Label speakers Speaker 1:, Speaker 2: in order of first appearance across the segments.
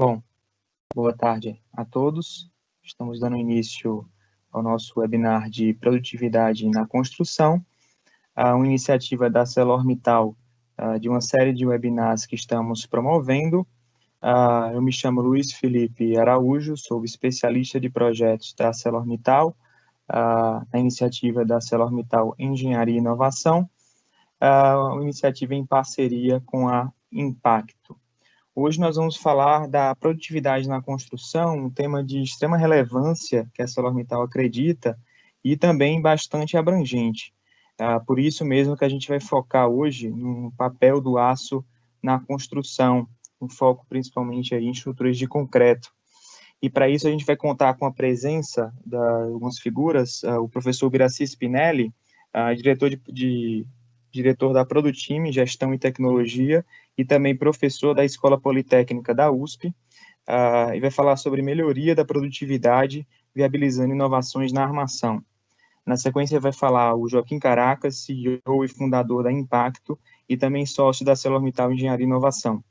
Speaker 1: Bom, boa tarde a todos. Estamos dando início ao nosso webinar de produtividade na construção, uma iniciativa da ArcelorMittal, de uma série de webinars que estamos promovendo. Eu me chamo Luiz Felipe Araújo, sou especialista de projetos da ArcelorMittal, na iniciativa da ArcelorMittal Engenharia e Inovação, uma iniciativa em parceria com a Impacto. Hoje nós vamos falar da produtividade na construção, um tema de extrema relevância que a ArcelorMittal acredita e também bastante abrangente. Por isso mesmo que a gente vai focar hoje no papel do aço na construção, um foco principalmente aí em estruturas de concreto. E para isso a gente vai contar com a presença de algumas figuras, o professor Biracy Spinelli, diretor da Produtime, Gestão e Tecnologia, e também professor da Escola Politécnica da USP, e vai falar sobre melhoria da produtividade, viabilizando inovações na armação. Na sequência vai falar o Joaquim Caracas, CEO e fundador da Impacto, e também sócio da ArcelorMittal Engenharia e Inovação.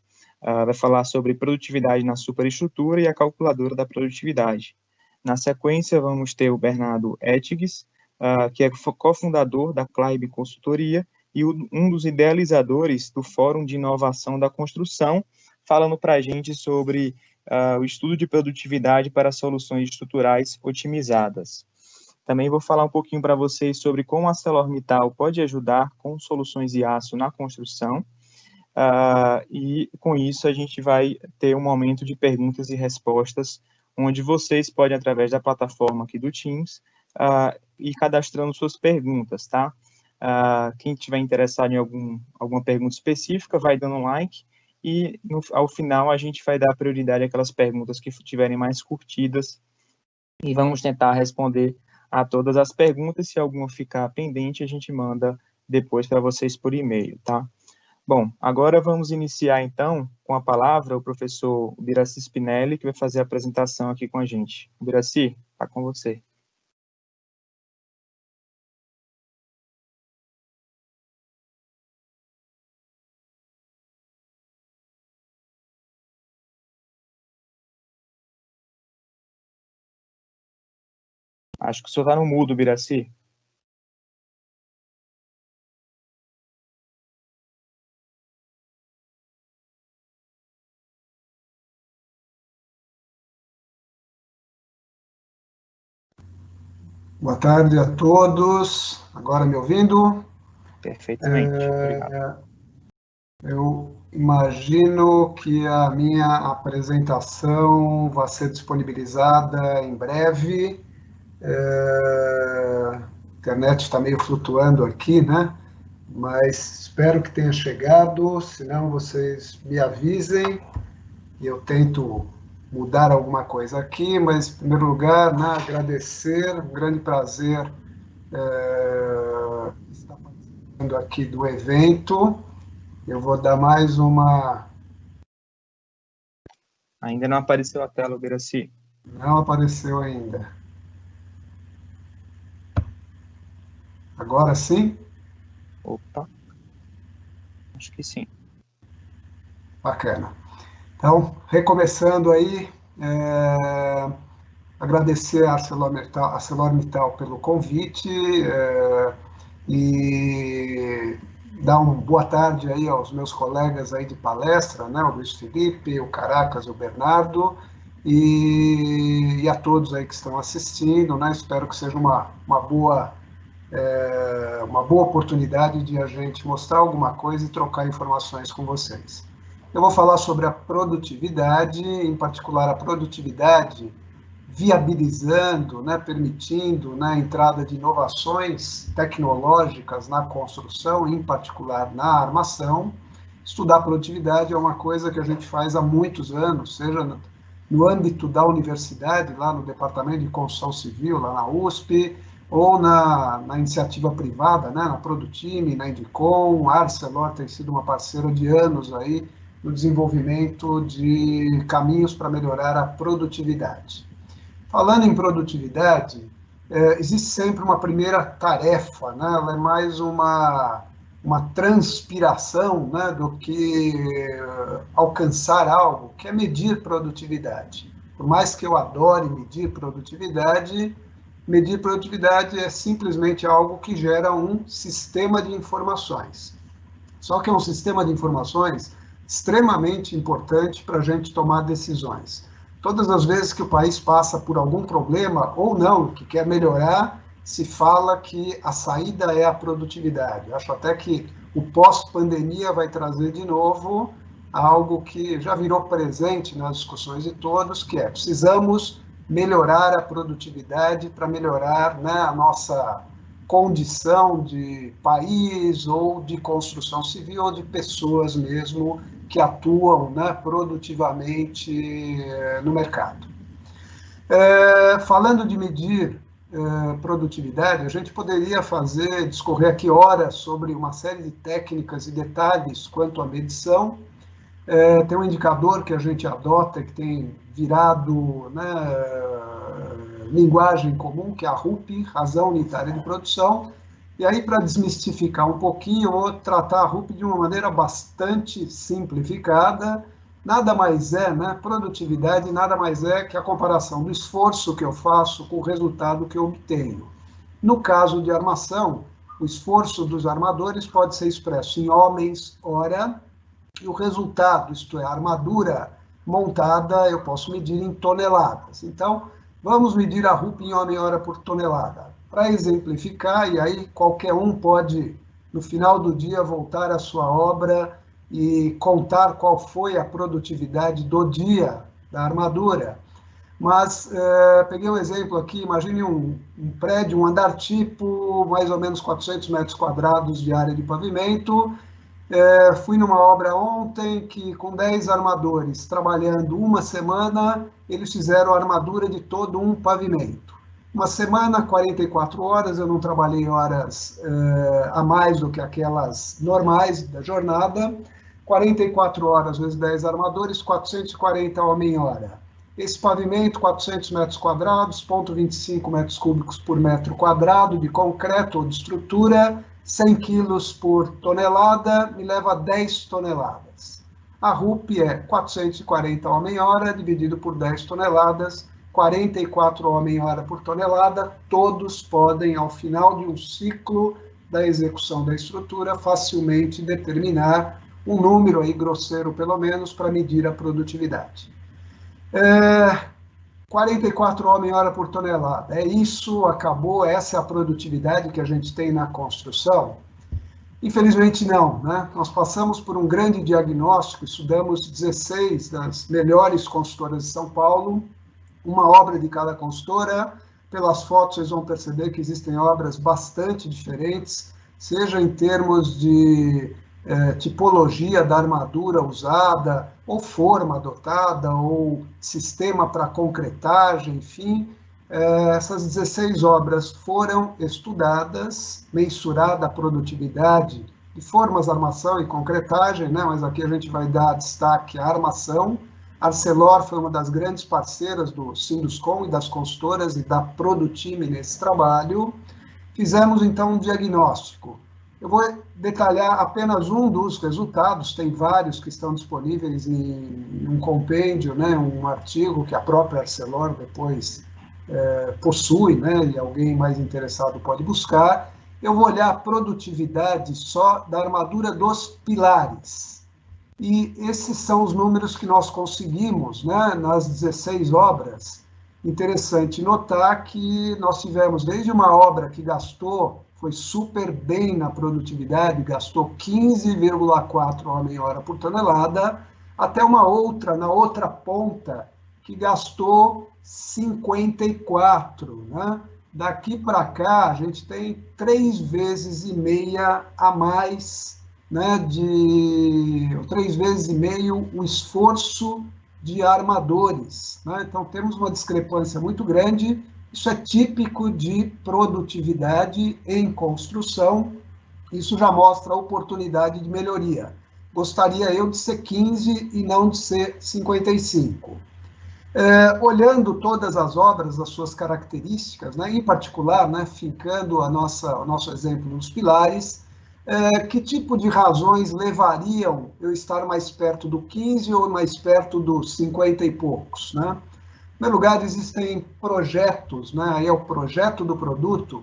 Speaker 1: Vai falar sobre produtividade na superestrutura e a calculadora da produtividade. Na sequência vamos ter o Bernardo Ettigs, que é cofundador da Claib Consultoria, e um dos idealizadores do Fórum de Inovação da Construção, falando para a gente sobre o estudo de produtividade para soluções estruturais otimizadas. Também vou falar um pouquinho para vocês sobre como a ArcelorMittal pode ajudar com soluções de aço na construção, e com isso a gente vai ter um momento de perguntas e respostas, onde vocês podem, através da plataforma aqui do Teams, ir cadastrando suas perguntas, tá? Quem estiver interessado em alguma pergunta específica, vai dando um like, e ao final a gente vai dar prioridade àquelas perguntas que estiverem mais curtidas, e vamos tentar responder a todas as perguntas. Se alguma ficar pendente, a gente manda depois para vocês por e-mail, tá? Bom, agora vamos iniciar então com a palavra o professor Biracy Spinelli, que vai fazer a apresentação aqui com a gente. Biracy, está com você. Acho que o senhor está no mudo, Biracy.
Speaker 2: Boa tarde a todos. Agora me ouvindo?
Speaker 1: Perfeitamente, obrigado.
Speaker 2: Eu imagino que a minha apresentação vai ser disponibilizada em breve. A internet está meio flutuando aqui, né? Mas espero que tenha chegado, senão vocês me avisem e eu tento mudar alguma coisa aqui, mas em primeiro lugar, né, agradecer, um grande prazer estar participando aqui do evento. Eu vou dar mais uma...
Speaker 1: Ainda não apareceu a tela, Biracy.
Speaker 2: Não apareceu ainda. Agora sim?
Speaker 1: Opa, acho que sim.
Speaker 2: Bacana. Então, recomeçando aí, agradecer a ArcelorMittal pelo convite e dar uma boa tarde aí aos meus colegas aí de palestra, né, o Luiz Felipe, o Caracas, o Bernardo, e a todos aí que estão assistindo, né, espero que seja uma boa oportunidade de a gente mostrar alguma coisa e trocar informações com vocês. Eu vou falar sobre a produtividade, em particular a produtividade viabilizando, né, permitindo, né, a entrada de inovações tecnológicas na construção, em particular na armação. Estudar produtividade é uma coisa que a gente faz há muitos anos, seja no âmbito da universidade, lá no Departamento de Construção Civil, lá na USP, ou na iniciativa privada, né, na Produtime, na Indicom. A Arcelor tem sido uma parceira de anos aí no desenvolvimento de caminhos para melhorar a produtividade. Falando em produtividade, existe sempre uma primeira tarefa, né? Ela é mais uma uma transpiração, né, do que alcançar algo, que é medir produtividade. Por mais que eu adore medir produtividade é simplesmente algo que gera um sistema de informações. Só que é um sistema de informações extremamente importante para a gente tomar decisões. Todas as vezes que o país passa por algum problema, ou não, que quer melhorar, se fala que a saída é a produtividade. Acho até que o pós-pandemia vai trazer de novo algo que já virou presente nas discussões de todos, que é precisamos melhorar a produtividade para melhorar, né, a nossa condição de país ou de construção civil ou de pessoas mesmo que atuam, né, produtivamente no mercado. Falando de medir produtividade, a gente poderia discorrer aqui horas sobre uma série de técnicas e detalhes quanto à medição. Tem um indicador que a gente adota, que tem virado, né, linguagem comum, que é a RUP, Razão Unitária de Produção. E aí, para desmistificar um pouquinho, eu vou tratar a RUP de uma maneira bastante simplificada. Nada mais é, né, produtividade nada mais é que a comparação do esforço que eu faço com o resultado que eu obtenho. No caso de armação, o esforço dos armadores pode ser expresso em homens, hora, e o resultado, isto é, a armadura montada, eu posso medir em toneladas. Então, vamos medir a RUP em homem-hora por tonelada. Para exemplificar, e aí qualquer um pode, no final do dia, voltar à sua obra e contar qual foi a produtividade do dia da armadura. Mas peguei um exemplo aqui, imagine um prédio, um andar tipo, mais ou menos 400 metros quadrados de área de pavimento. Fui numa obra ontem que, com 10 armadores, trabalhando uma semana, eles fizeram a armadura de todo um pavimento. Uma semana, 44 horas, eu não trabalhei horas a mais do que aquelas normais da jornada. 44 horas vezes 10 armadores, 440 homem-hora. Esse pavimento, 400 metros quadrados, 0,25 metros cúbicos por metro quadrado de concreto ou de estrutura, 100 quilos por tonelada, me leva 10 toneladas. A RUP é 440 homem-hora dividido por 10 toneladas, 44 homem-hora por tonelada. Todos podem, ao final de um ciclo da execução da estrutura, facilmente determinar um número aí grosseiro, pelo menos, para medir a produtividade. 44 homem-hora por tonelada. É isso, acabou, essa é a produtividade que a gente tem na construção? Infelizmente não, né? Nós passamos por um grande diagnóstico, estudamos 16 das melhores consultoras de São Paulo, uma obra de cada consultora. Pelas fotos vocês vão perceber que existem obras bastante diferentes, seja em termos de tipologia da armadura usada, ou forma adotada, ou sistema para concretagem, enfim. Essas 16 obras foram estudadas, mensurada a produtividade de formas, armação e concretagem, né? Mas aqui a gente vai dar destaque à armação. A Arcelor foi uma das grandes parceiras do Sinduscom e das consultoras e da Produtime nesse trabalho. Fizemos, então, um diagnóstico. Eu vou detalhar apenas um dos resultados, tem vários que estão disponíveis em um compêndio, né, um artigo que a própria Arcelor depois possui, né, e alguém mais interessado pode buscar. Eu vou olhar a produtividade só da armadura dos pilares. E esses são os números que nós conseguimos, né, nas 16 obras. Interessante notar que nós tivemos desde uma obra que foi super bem na produtividade, gastou 15,4 homem-hora por tonelada, até uma outra, na outra ponta, que gastou 54, né? Daqui para cá, a gente tem 3,5 vezes a mais, né, 3,5 vezes o esforço de armadores, né? Então, temos uma discrepância muito grande. Isso é típico de produtividade em construção, isso já mostra a oportunidade de melhoria. Gostaria eu de ser 15 e não de ser 55. Olhando todas as obras, as suas características, né, em particular, né, fincando o nosso exemplo nos pilares, Que tipo de razões levariam eu estar mais perto do 15 ou mais perto dos 50 e poucos, né? Em primeiro lugar, existem projetos, né? Aí é o projeto do produto,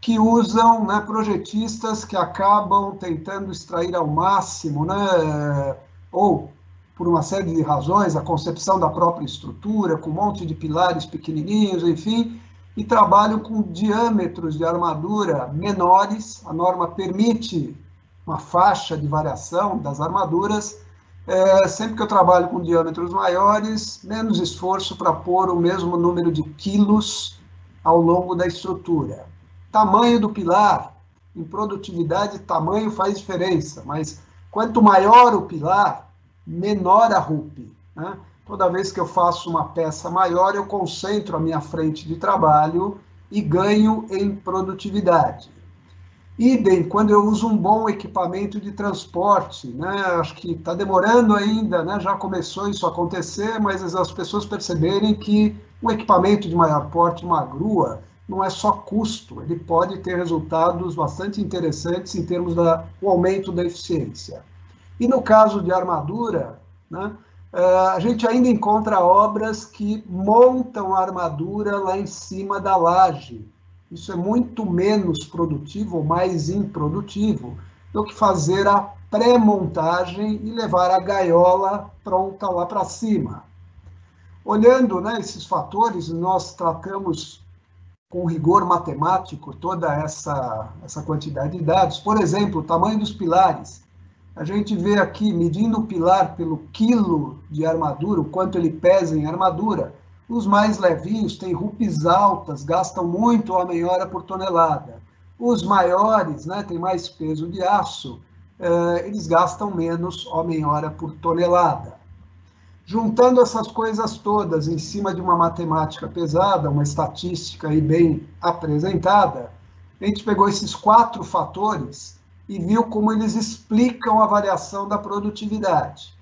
Speaker 2: que usam, né, projetistas que acabam tentando extrair ao máximo, né, ou por uma série de razões, a concepção da própria estrutura, com um monte de pilares pequenininhos, enfim, e trabalham com diâmetros de armadura menores. A norma permite uma faixa de variação das armaduras. Sempre que eu trabalho com diâmetros maiores, menos esforço para pôr o mesmo número de quilos ao longo da estrutura. Tamanho do pilar, em produtividade, tamanho faz diferença, mas quanto maior o pilar, menor a RUP, né? Toda vez que eu faço uma peça maior, eu concentro a minha frente de trabalho e ganho em produtividade. Idem, quando eu uso um bom equipamento de transporte, né? Acho que está demorando ainda, né? Já começou isso a acontecer, mas as pessoas perceberem que um equipamento de maior porte, uma grua, não é só custo, ele pode ter resultados bastante interessantes em termos do aumento da eficiência. E no caso de armadura, né? A gente ainda encontra obras que montam a armadura lá em cima da laje. Isso é muito menos produtivo, ou mais improdutivo, do que fazer a pré-montagem e levar a gaiola pronta lá para cima. Olhando, né, esses fatores, nós tratamos com rigor matemático toda essa quantidade de dados. Por exemplo, o tamanho dos pilares. A gente vê aqui, medindo o pilar pelo quilo de armadura, o quanto ele pesa em armadura. Os mais levinhos têm RUPs altas, gastam muito homem-hora por tonelada. Os maiores, né, têm mais peso de aço, eles gastam menos homem-hora por tonelada. Juntando essas coisas todas em cima de uma matemática pesada, uma estatística aí bem apresentada, a gente pegou esses 4 fatores e viu como eles explicam a variação da produtividade.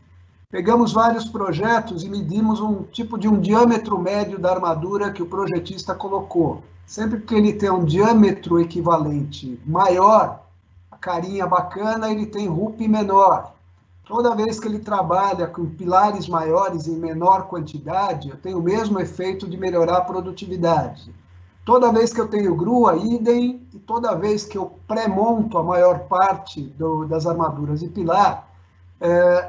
Speaker 2: Pegamos vários projetos e medimos um tipo de um diâmetro médio da armadura que o projetista colocou. Sempre que ele tem um diâmetro equivalente maior, a carinha bacana, ele tem RUP menor. Toda vez que ele trabalha com pilares maiores em menor quantidade, eu tenho o mesmo efeito de melhorar a produtividade. Toda vez que eu tenho grua, idem, e toda vez que eu pré-monto a maior parte das armaduras e pilar,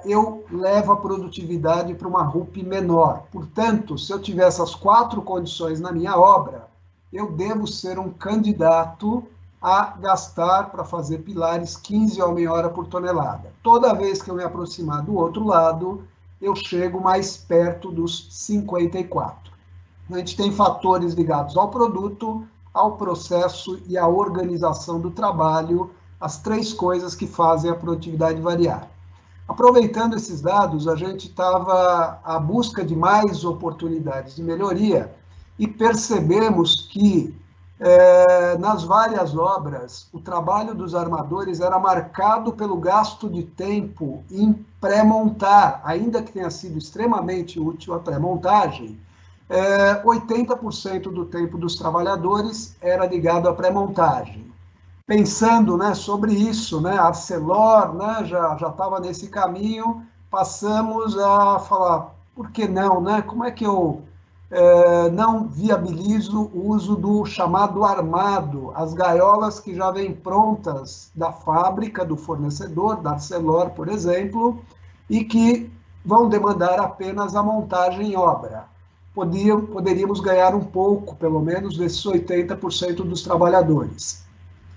Speaker 2: eu levo a produtividade para uma RUP menor. Portanto, se eu tiver essas 4 condições na minha obra, eu devo ser um candidato a gastar para fazer pilares 15 homem-hora por tonelada. Toda vez que eu me aproximar do outro lado, eu chego mais perto dos 54. A gente tem fatores ligados ao produto, ao processo e à organização do trabalho, as 3 coisas que fazem a produtividade variar. Aproveitando esses dados, a gente estava à busca de mais oportunidades de melhoria e percebemos que, nas várias obras, o trabalho dos armadores era marcado pelo gasto de tempo em pré-montar, ainda que tenha sido extremamente útil a pré-montagem. 80% do tempo dos trabalhadores era ligado à pré-montagem. Pensando, né, sobre isso, né, a Arcelor, né, já estava nesse caminho, passamos a falar, por que não, né? Como é que eu não viabilizo o uso do chamado armado, as gaiolas que já vêm prontas da fábrica, do fornecedor, da Arcelor, por exemplo, e que vão demandar apenas a montagem em obra. Poderíamos ganhar um pouco, pelo menos, desses 80% dos trabalhadores,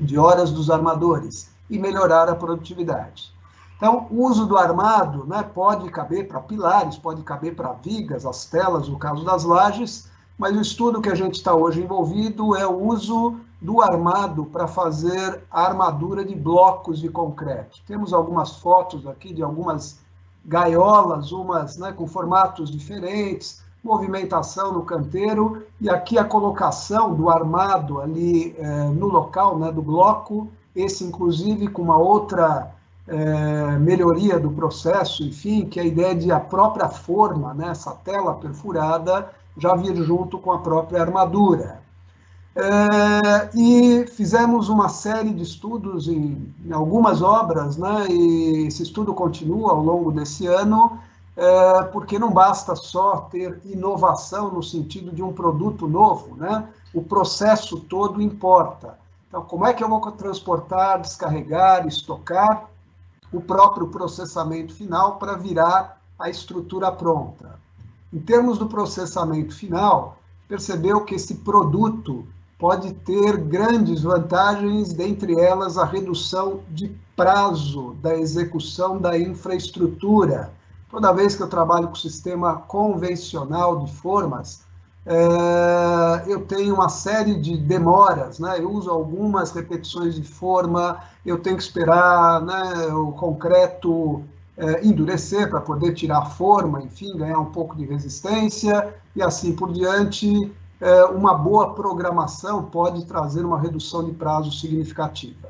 Speaker 2: de horas dos armadores, e melhorar a produtividade. Então, o uso do armado, né, pode caber para pilares, pode caber para vigas, as telas, no caso das lajes, mas o estudo que a gente está hoje envolvido é o uso do armado para fazer a armadura de blocos de concreto. Temos algumas fotos aqui de algumas gaiolas, umas, né, com formatos diferentes, movimentação no canteiro, e aqui a colocação do armado ali no local, né, do bloco, esse inclusive com uma outra melhoria do processo, enfim, que é a ideia de a própria forma, né, essa tela perfurada, já vir junto com a própria armadura. E fizemos uma série de estudos em algumas obras, né, e esse estudo continua ao longo desse ano, porque não basta só ter inovação no sentido de um produto novo, né, o processo todo importa. Então, como é que eu vou transportar, descarregar, estocar o próprio processamento final para virar a estrutura pronta? Em termos do processamento final, percebeu que esse produto pode ter grandes vantagens, dentre elas a redução de prazo da execução da infraestrutura. Toda vez que eu trabalho com sistema convencional de formas, eu tenho uma série de demoras, né? Eu uso algumas repetições de forma, eu tenho que esperar, né, o concreto endurecer para poder tirar a forma, enfim, ganhar um pouco de resistência e assim por diante. Uma boa programação pode trazer uma redução de prazo significativa.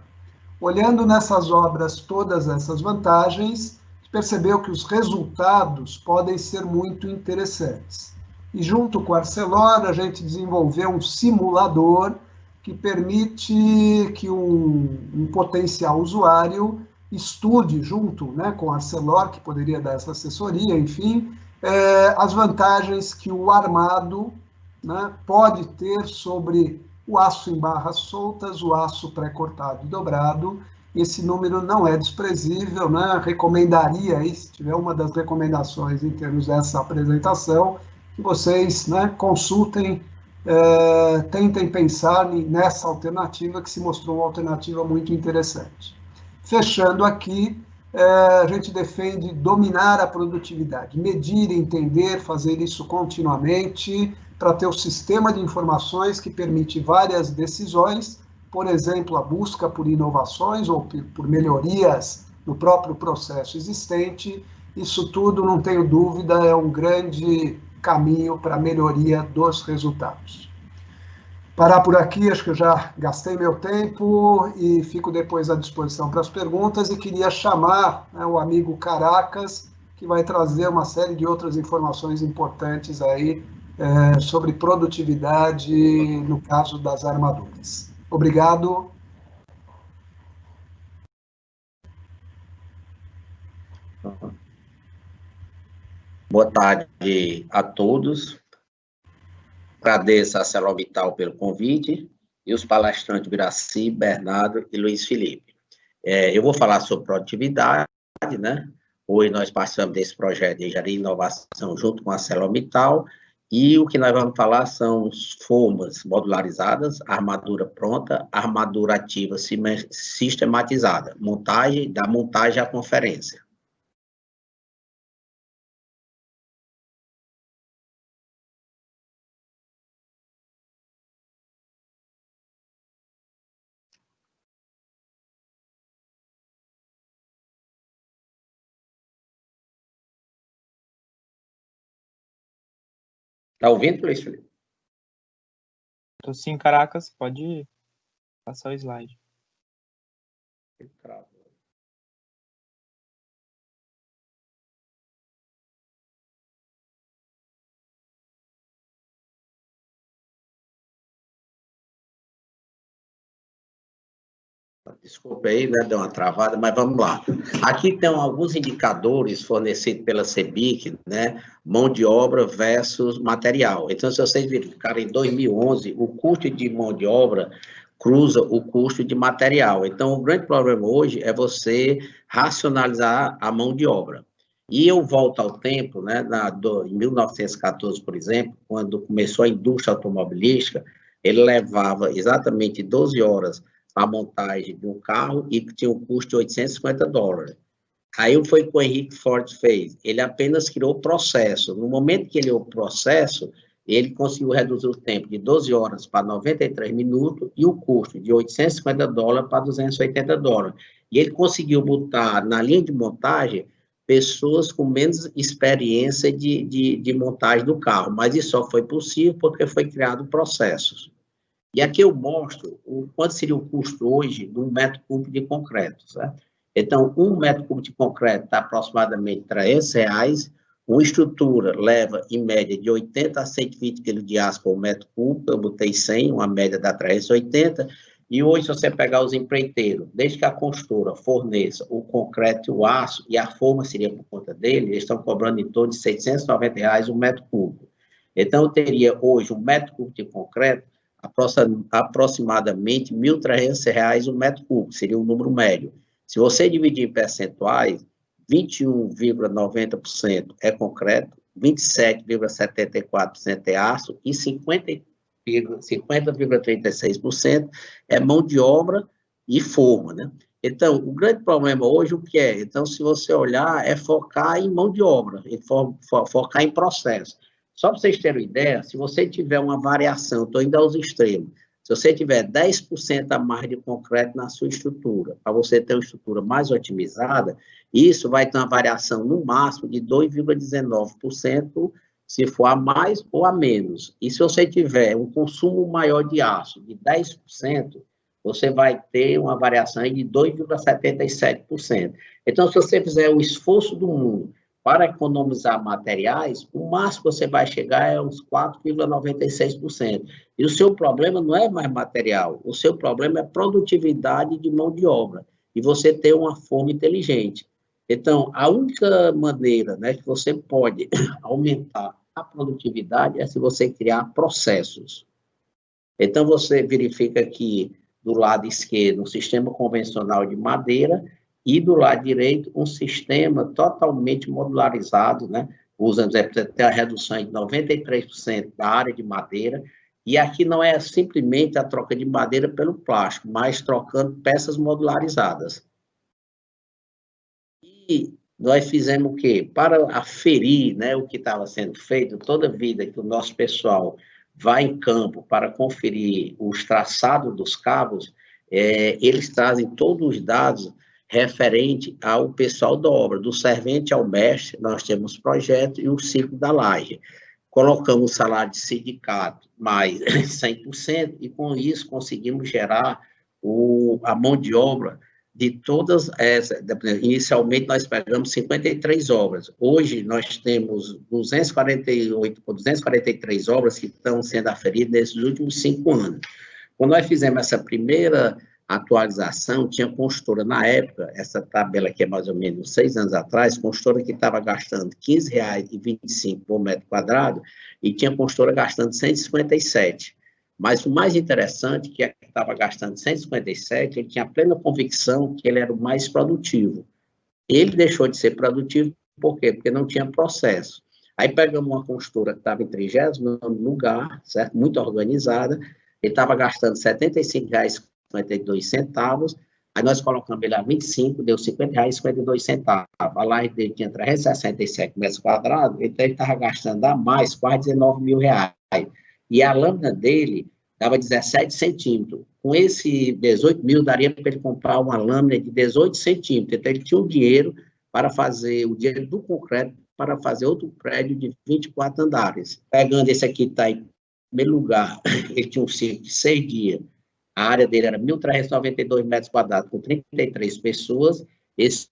Speaker 2: Olhando nessas obras todas essas vantagens, percebeu que os resultados podem ser muito interessantes. E junto com a Arcelor, a gente desenvolveu um simulador que permite que um potencial usuário estude junto, né, com a Arcelor, que poderia dar essa assessoria, enfim, as vantagens que o armado, né, pode ter sobre o aço em barras soltas, o aço pré-cortado e dobrado. Esse número não é desprezível, né? Recomendaria, aí, se tiver uma das recomendações em termos dessa apresentação, que vocês, né, consultem, tentem pensar nessa alternativa, que se mostrou uma alternativa muito interessante. Fechando aqui, a gente defende dominar a produtividade, medir, entender, fazer isso continuamente, para ter o sistema de informações que permite várias decisões, por exemplo, a busca por inovações ou por melhorias no próprio processo existente. Isso tudo, não tenho dúvida, é um grande caminho para a melhoria dos resultados. Parar por aqui, acho que eu já gastei meu tempo e fico depois à disposição para as perguntas, e queria chamar, né, o amigo Caracas, que vai trazer uma série de outras informações importantes aí sobre produtividade no caso das armaduras. Obrigado.
Speaker 3: Boa tarde a todos. Agradeço a ArcelorMittal pelo convite e os palestrantes Biraci, Bernardo e Luiz Felipe. Eu vou falar sobre produtividade, né? Hoje nós participamos desse projeto de engenharia e inovação junto com a ArcelorMittal, e o que nós vamos falar são formas modularizadas, armadura pronta, armadura ativa sistematizada, da montagem à conferência. Está ouvindo, Luiz Felipe?
Speaker 1: Estou sim, Caracas, pode passar o slide.
Speaker 3: Desculpa aí, né, deu uma travada, mas vamos lá. Aqui tem alguns indicadores fornecidos pela CEBIC, né, mão de obra versus material. Então, se vocês verificarem, em 2011, o custo de mão de obra cruza o custo de material. Então, o grande problema hoje é você racionalizar a mão de obra. E eu volto ao tempo, né, em 1914, por exemplo, quando começou a indústria automobilística, ele levava exatamente 12 horas a montagem de um carro e que tinha um custo de $850. Aí foi o que o Henry Ford fez. Ele apenas criou o processo. No momento que ele criou o processo, ele conseguiu reduzir o tempo de 12 horas para 93 minutos e o custo de $850 para $280. E ele conseguiu botar na linha de montagem pessoas com menos experiência de montagem do carro. Mas isso só foi possível porque foi criado processos. E aqui eu mostro quanto seria o custo hoje de 1 metro cúbico de concreto, certo? Então, 1 metro cúbico de concreto está aproximadamente R$300, Uma estrutura leva, em média, de 80 a 120 kg de aço por metro cúbico, eu botei 100, uma média dá 380, e hoje, se você pegar os empreiteiros, desde que a construtora forneça o concreto e o aço, e a forma seria por conta dele, eles estão cobrando em torno de R$ 690 um metro cúbico. Então, eu teria hoje um metro cúbico de concreto, aproximadamente R$ 1.300 um metro cúbico, seria um número médio. Se você dividir em percentuais, 21,90% é concreto, 27,74% é aço e 50,36% é mão de obra e forma, né? Então, o grande problema hoje, o que é? Então, se você olhar, é focar em mão de obra, focar em processo. Só para vocês terem uma ideia, se você tiver uma variação, estou indo aos extremos, se você tiver 10% a mais de concreto na sua estrutura, para você ter uma estrutura mais otimizada, isso vai ter uma variação no máximo de 2,19%, se for a mais ou a menos. E se você tiver um consumo maior de aço de 10%, você vai ter uma variação de 2,77%. Então, se você fizer o esforço do mundo para economizar materiais, o máximo que você vai chegar é uns 4,96%. E o seu problema não é mais material, o seu problema é produtividade de mão de obra, e você ter uma forma inteligente. Então, a única maneira, né, que você pode aumentar a produtividade é se você criar processos. Então, você verifica aqui, do lado esquerdo, um sistema convencional de madeira, e do lado direito, um sistema totalmente modularizado, né? Usando, tem a redução de 93% da área de madeira, e aqui não é simplesmente a troca de madeira pelo plástico, mas trocando peças modularizadas. E nós fizemos o quê? Para aferir, né, o que estava sendo feito, toda vida que o nosso pessoal vai em campo para conferir os traçados dos cabos, eles trazem todos os dados referente ao pessoal da obra, do servente ao mestre, nós temos projeto e o ciclo da laje. Colocamos o salário de sindicato mais 100%, e com isso conseguimos gerar a mão de obra de todas essas. Inicialmente nós pegamos 53 obras, hoje nós temos 243 obras que estão sendo aferidas nesses últimos 5 anos. Quando nós fizemos essa primeira atualização, tinha construtora na época, essa tabela aqui é mais ou menos 6 anos atrás, construtora que estava gastando R$ 15,25 por metro quadrado, e tinha construtora gastando 157. Mas o mais interessante, que é que estava gastando 157, ele tinha plena convicção que ele era o mais produtivo. Ele deixou de ser produtivo, por quê? Porque não tinha processo. Aí pegamos uma construtora que estava em 30º lugar, certo? Muito organizada, ele estava gastando R$ 75,52, aí nós colocamos ele a 25, deu R$ 50,52. A laje dele tinha 367 metros quadrados, então ele estava gastando a mais quase R$19 mil. E a lâmina dele dava 17 centímetros. Com esse 18 mil, daria para ele comprar uma lâmina de 18 centímetros. Então, ele tinha o dinheiro para fazer, o dinheiro do concreto, para fazer outro prédio de 24 andares. Pegando esse aqui, está em primeiro lugar, ele tinha um ciclo de 6 dias. A área dele era 1.392 metros quadrados, com 33 pessoas. Esse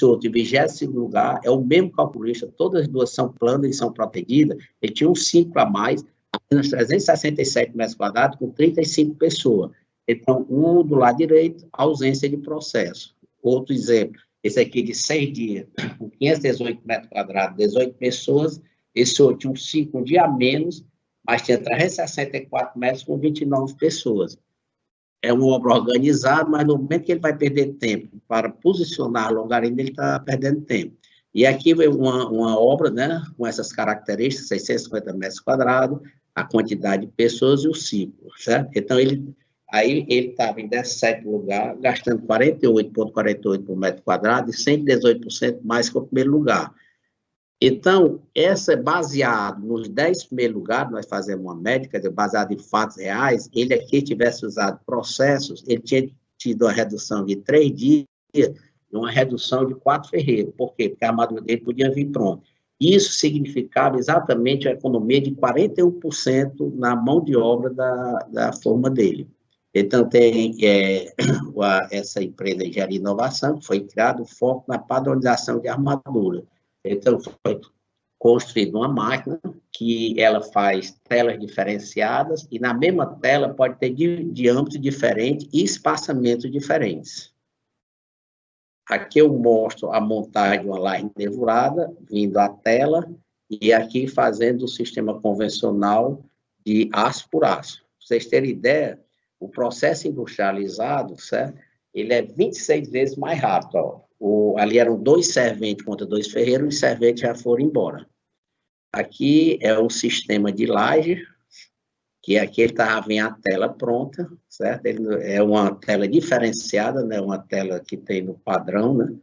Speaker 3: outro, em 20º lugar, é o mesmo calculista, todas as duas são planas e são protegidas. Ele tinha um 5 a mais, apenas 367 metros quadrados, com 35 pessoas. Então, um do lado direito, ausência de processo. Outro exemplo, esse aqui de 6 dias, com 518 metros quadrados, 18 pessoas. Esse outro tinha um 5 dia a menos, mas tinha 364 metros com 29 pessoas. É uma obra organizada, mas no momento que ele vai perder tempo para posicionar a longarina, ele está perdendo tempo. E aqui veio uma obra, né, com essas características, 650 metros quadrados, a quantidade de pessoas e o ciclo, certo? Então, ele estava em 17º lugar, gastando 48,48 por metro quadrado, e 118% mais que o primeiro lugar. Então, essa é baseado nos 10 primeiros lugares, nós fazemos uma média, quer dizer, baseado em fatos reais, ele aqui tivesse usado processos, ele tinha tido uma redução de 3 dias e uma redução de 4 ferreiros. Por quê? Porque a armadura dele podia vir pronta. Isso significava exatamente a economia de 41% na mão de obra da forma dele. Então, tem essa empresa de engenharia e inovação, que foi criado o foco na padronização de armadura. Então, foi construído uma máquina que ela faz telas diferenciadas e na mesma tela pode ter diâmetro diferente e espaçamentos diferentes. Aqui eu mostro a montagem de uma laje nervurada, vindo à tela, e aqui fazendo o sistema convencional de aço por aço. Para vocês terem ideia, o processo industrializado, certo? Ele é 26 vezes mais rápido. Ó. Ali eram 2 serventes contra 2 ferreiros, os serventes já foram embora. Aqui é o sistema de laje, que aqui ele vem a tela pronta, certo? Ele é uma tela diferenciada, né? Uma tela que tem no padrão, né?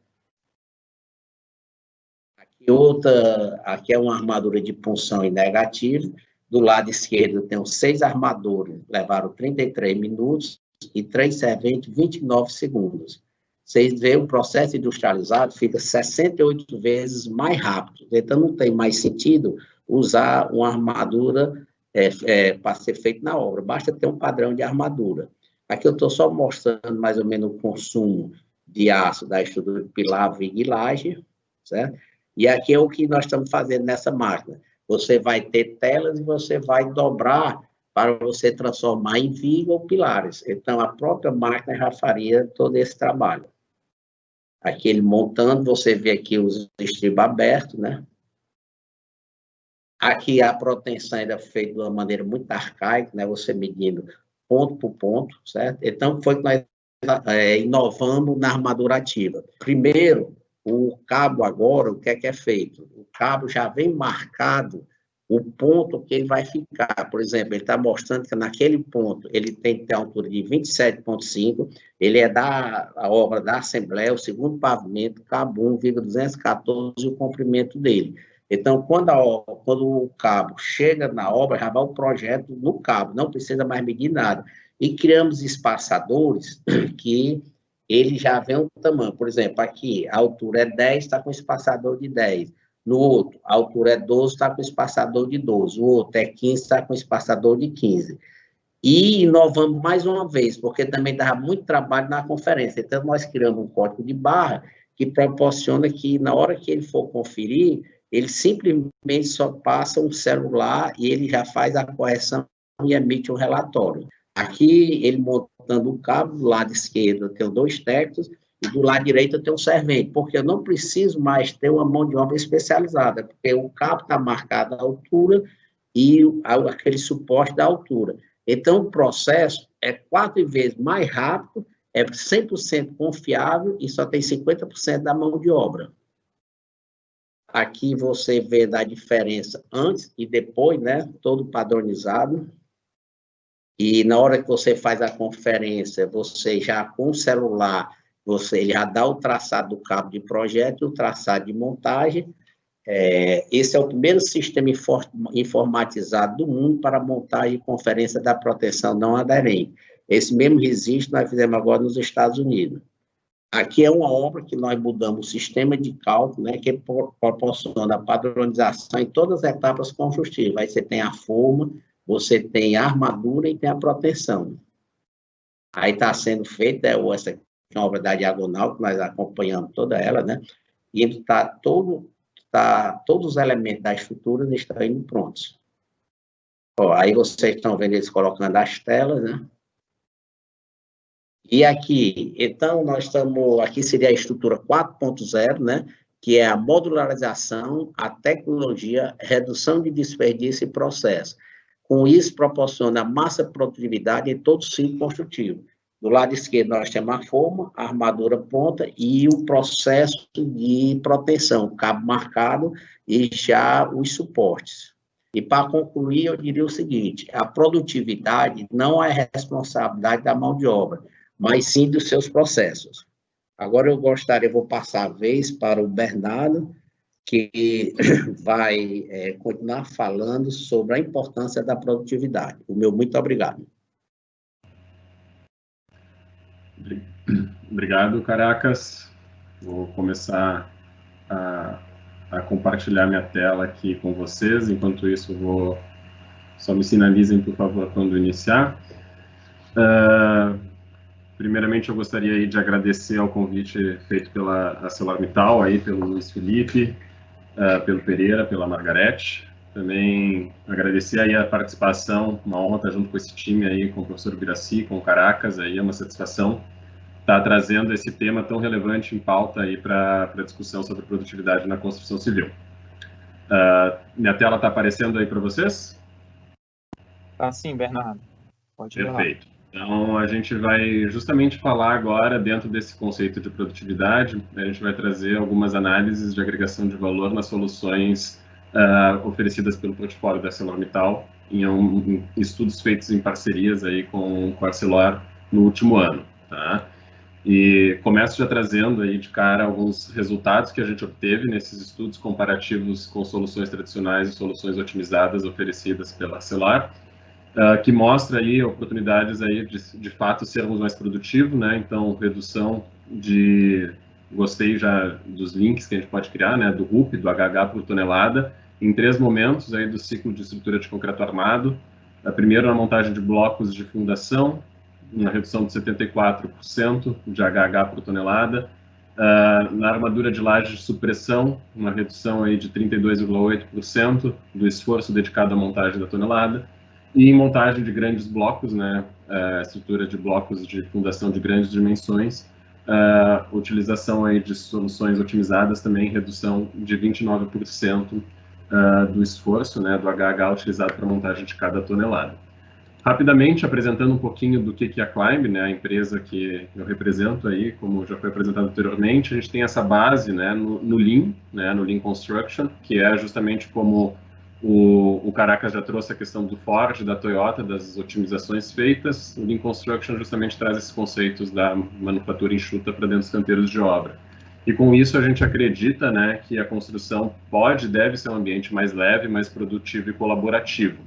Speaker 3: Aqui é uma armadura de punção e negativo. Do lado esquerdo tem os 6 armadores, levaram 33 minutos, e 3 serventes, 29 segundos. Vocês veem, o processo industrializado fica 68 vezes mais rápido. Então, não tem mais sentido usar uma armadura para ser feito na obra. Basta ter um padrão de armadura. Aqui eu estou só mostrando mais ou menos o consumo de aço da estrutura de pilar, viga e laje, certo? E aqui é o que nós estamos fazendo nessa máquina. Você vai ter telas e você vai dobrar para você transformar em viga ou pilares. Então, a própria máquina já faria todo esse trabalho. Aqui ele montando, você vê aqui os estribos abertos, né? Aqui a proteção ainda feita de uma maneira muito arcaica, né? Você medindo ponto por ponto, certo? Então, foi que nós inovamos na armadura ativa. Primeiro, o cabo agora, o que é feito? O cabo já vem marcado o ponto que ele vai ficar. Por exemplo, ele está mostrando que naquele ponto ele tem que ter a altura de 27,5, ele é da obra da Assembleia, o segundo pavimento, cabo 1,214 e o comprimento dele. Então, quando o cabo chega na obra, já vai o projeto no cabo, não precisa mais medir nada. E criamos espaçadores que ele já vem um tamanho. Por exemplo, aqui a altura é 10, está com espaçador de 10. No outro, a altura é 12, está com espaçador de 12. O outro é 15, está com espaçador de 15. E inovamos mais uma vez, porque também dava muito trabalho na conferência. Então, nós criamos um código de barra que proporciona que, na hora que ele for conferir, ele simplesmente só passa um celular e ele já faz a correção e emite um relatório. Aqui, ele montando o cabo, do lado esquerdo eu tenho 2 técnicos, e do lado direito eu tenho um servente, porque eu não preciso mais ter uma mão de obra especializada, porque o cabo está marcado à altura e aquele suporte da altura. Então, o processo é 4 vezes mais rápido, é 100% confiável e só tem 50% da mão de obra. Aqui você vê da diferença antes e depois, né? Todo padronizado. E na hora que você faz a conferência, você já com o celular, ele já dá o traçado do cabo de projeto e o traçado de montagem. Esse é o primeiro sistema informatizado do mundo para montagem e conferência da proteção não aderente. Esse mesmo registro nós fizemos agora nos Estados Unidos. Aqui é uma obra que nós mudamos o sistema de cálculo, né, que proporciona a padronização em todas as etapas construtivas. Aí você tem a forma, você tem a armadura e tem a proteção. Aí está sendo feita essa é uma obra da diagonal, que nós acompanhamos toda ela, né? E todos os elementos da estrutura estão indo prontos. Ó, aí vocês estão vendo eles colocando as telas, né? E aqui, então, aqui seria a estrutura 4.0, né? Que é a modularização, a tecnologia, redução de desperdício e processo. Com isso, proporciona massa produtividade em todo o ciclo construtivo. Do lado esquerdo, nós temos a forma, a armadura ponta e o processo de proteção, cabo marcado e já os suportes. E, para concluir, eu diria o seguinte, a produtividade não é responsabilidade da mão de obra, mas sim dos seus processos. Agora eu vou passar a vez para o Bernardo, que vai continuar falando sobre a importância da produtividade. O meu muito obrigado.
Speaker 4: Obrigado, Caracas. Vou começar a compartilhar minha tela aqui com vocês. Enquanto isso, só me sinalizem, por favor, quando iniciar. Primeiramente, eu gostaria de agradecer ao convite feito pela ArcelorMittal, pelo Luiz Felipe, pelo Pereira, pela Margarete. Também agradecer aí a participação, uma honra estar junto com esse time aí, com o professor Biraci, com o Caracas, aí é uma satisfação estar trazendo esse tema tão relevante em pauta aí para a discussão sobre produtividade na construção civil. Minha tela está aparecendo aí para vocês?
Speaker 1: Tá sim, Bernardo. Pode ir lá.
Speaker 4: Perfeito. Então, a gente vai justamente falar agora, dentro desse conceito de produtividade, a gente vai trazer algumas análises de agregação de valor nas soluções oferecidas pelo portfólio da ArcelorMittal em estudos feitos em parcerias aí com a Arcelor no último ano. Tá? E começo já trazendo aí de cara alguns resultados que a gente obteve nesses estudos comparativos com soluções tradicionais e soluções otimizadas oferecidas pela Arcelor, que mostra aí oportunidades aí de fato sermos mais produtivos, né? Então, redução de... Gostei já dos links que a gente pode criar, né? Do RUP, do HH por tonelada, em 3 momentos aí do ciclo de estrutura de concreto armado. Primeiro, na montagem de blocos de fundação, uma redução de 74% de HH por tonelada. Na armadura de laje de supressão, uma redução aí de 32,8% do esforço dedicado à montagem da tonelada. E em montagem de grandes blocos, né, estrutura de blocos de fundação de grandes dimensões, utilização aí de soluções otimizadas também, redução de 29% do esforço, né, do HH utilizado para a montagem de cada tonelada. Rapidamente, apresentando um pouquinho do que é a Climb, né, a empresa que eu represento aí, como já foi apresentado anteriormente, a gente tem essa base, né, no Lean, né, no Lean Construction, que é justamente como o Caracas já trouxe a questão do Ford, da Toyota, das otimizações feitas. O Lean Construction justamente traz esses conceitos da manufatura enxuta para dentro dos canteiros de obra. E com isso a gente acredita, né, que a construção deve ser um ambiente mais leve, mais produtivo e colaborativo.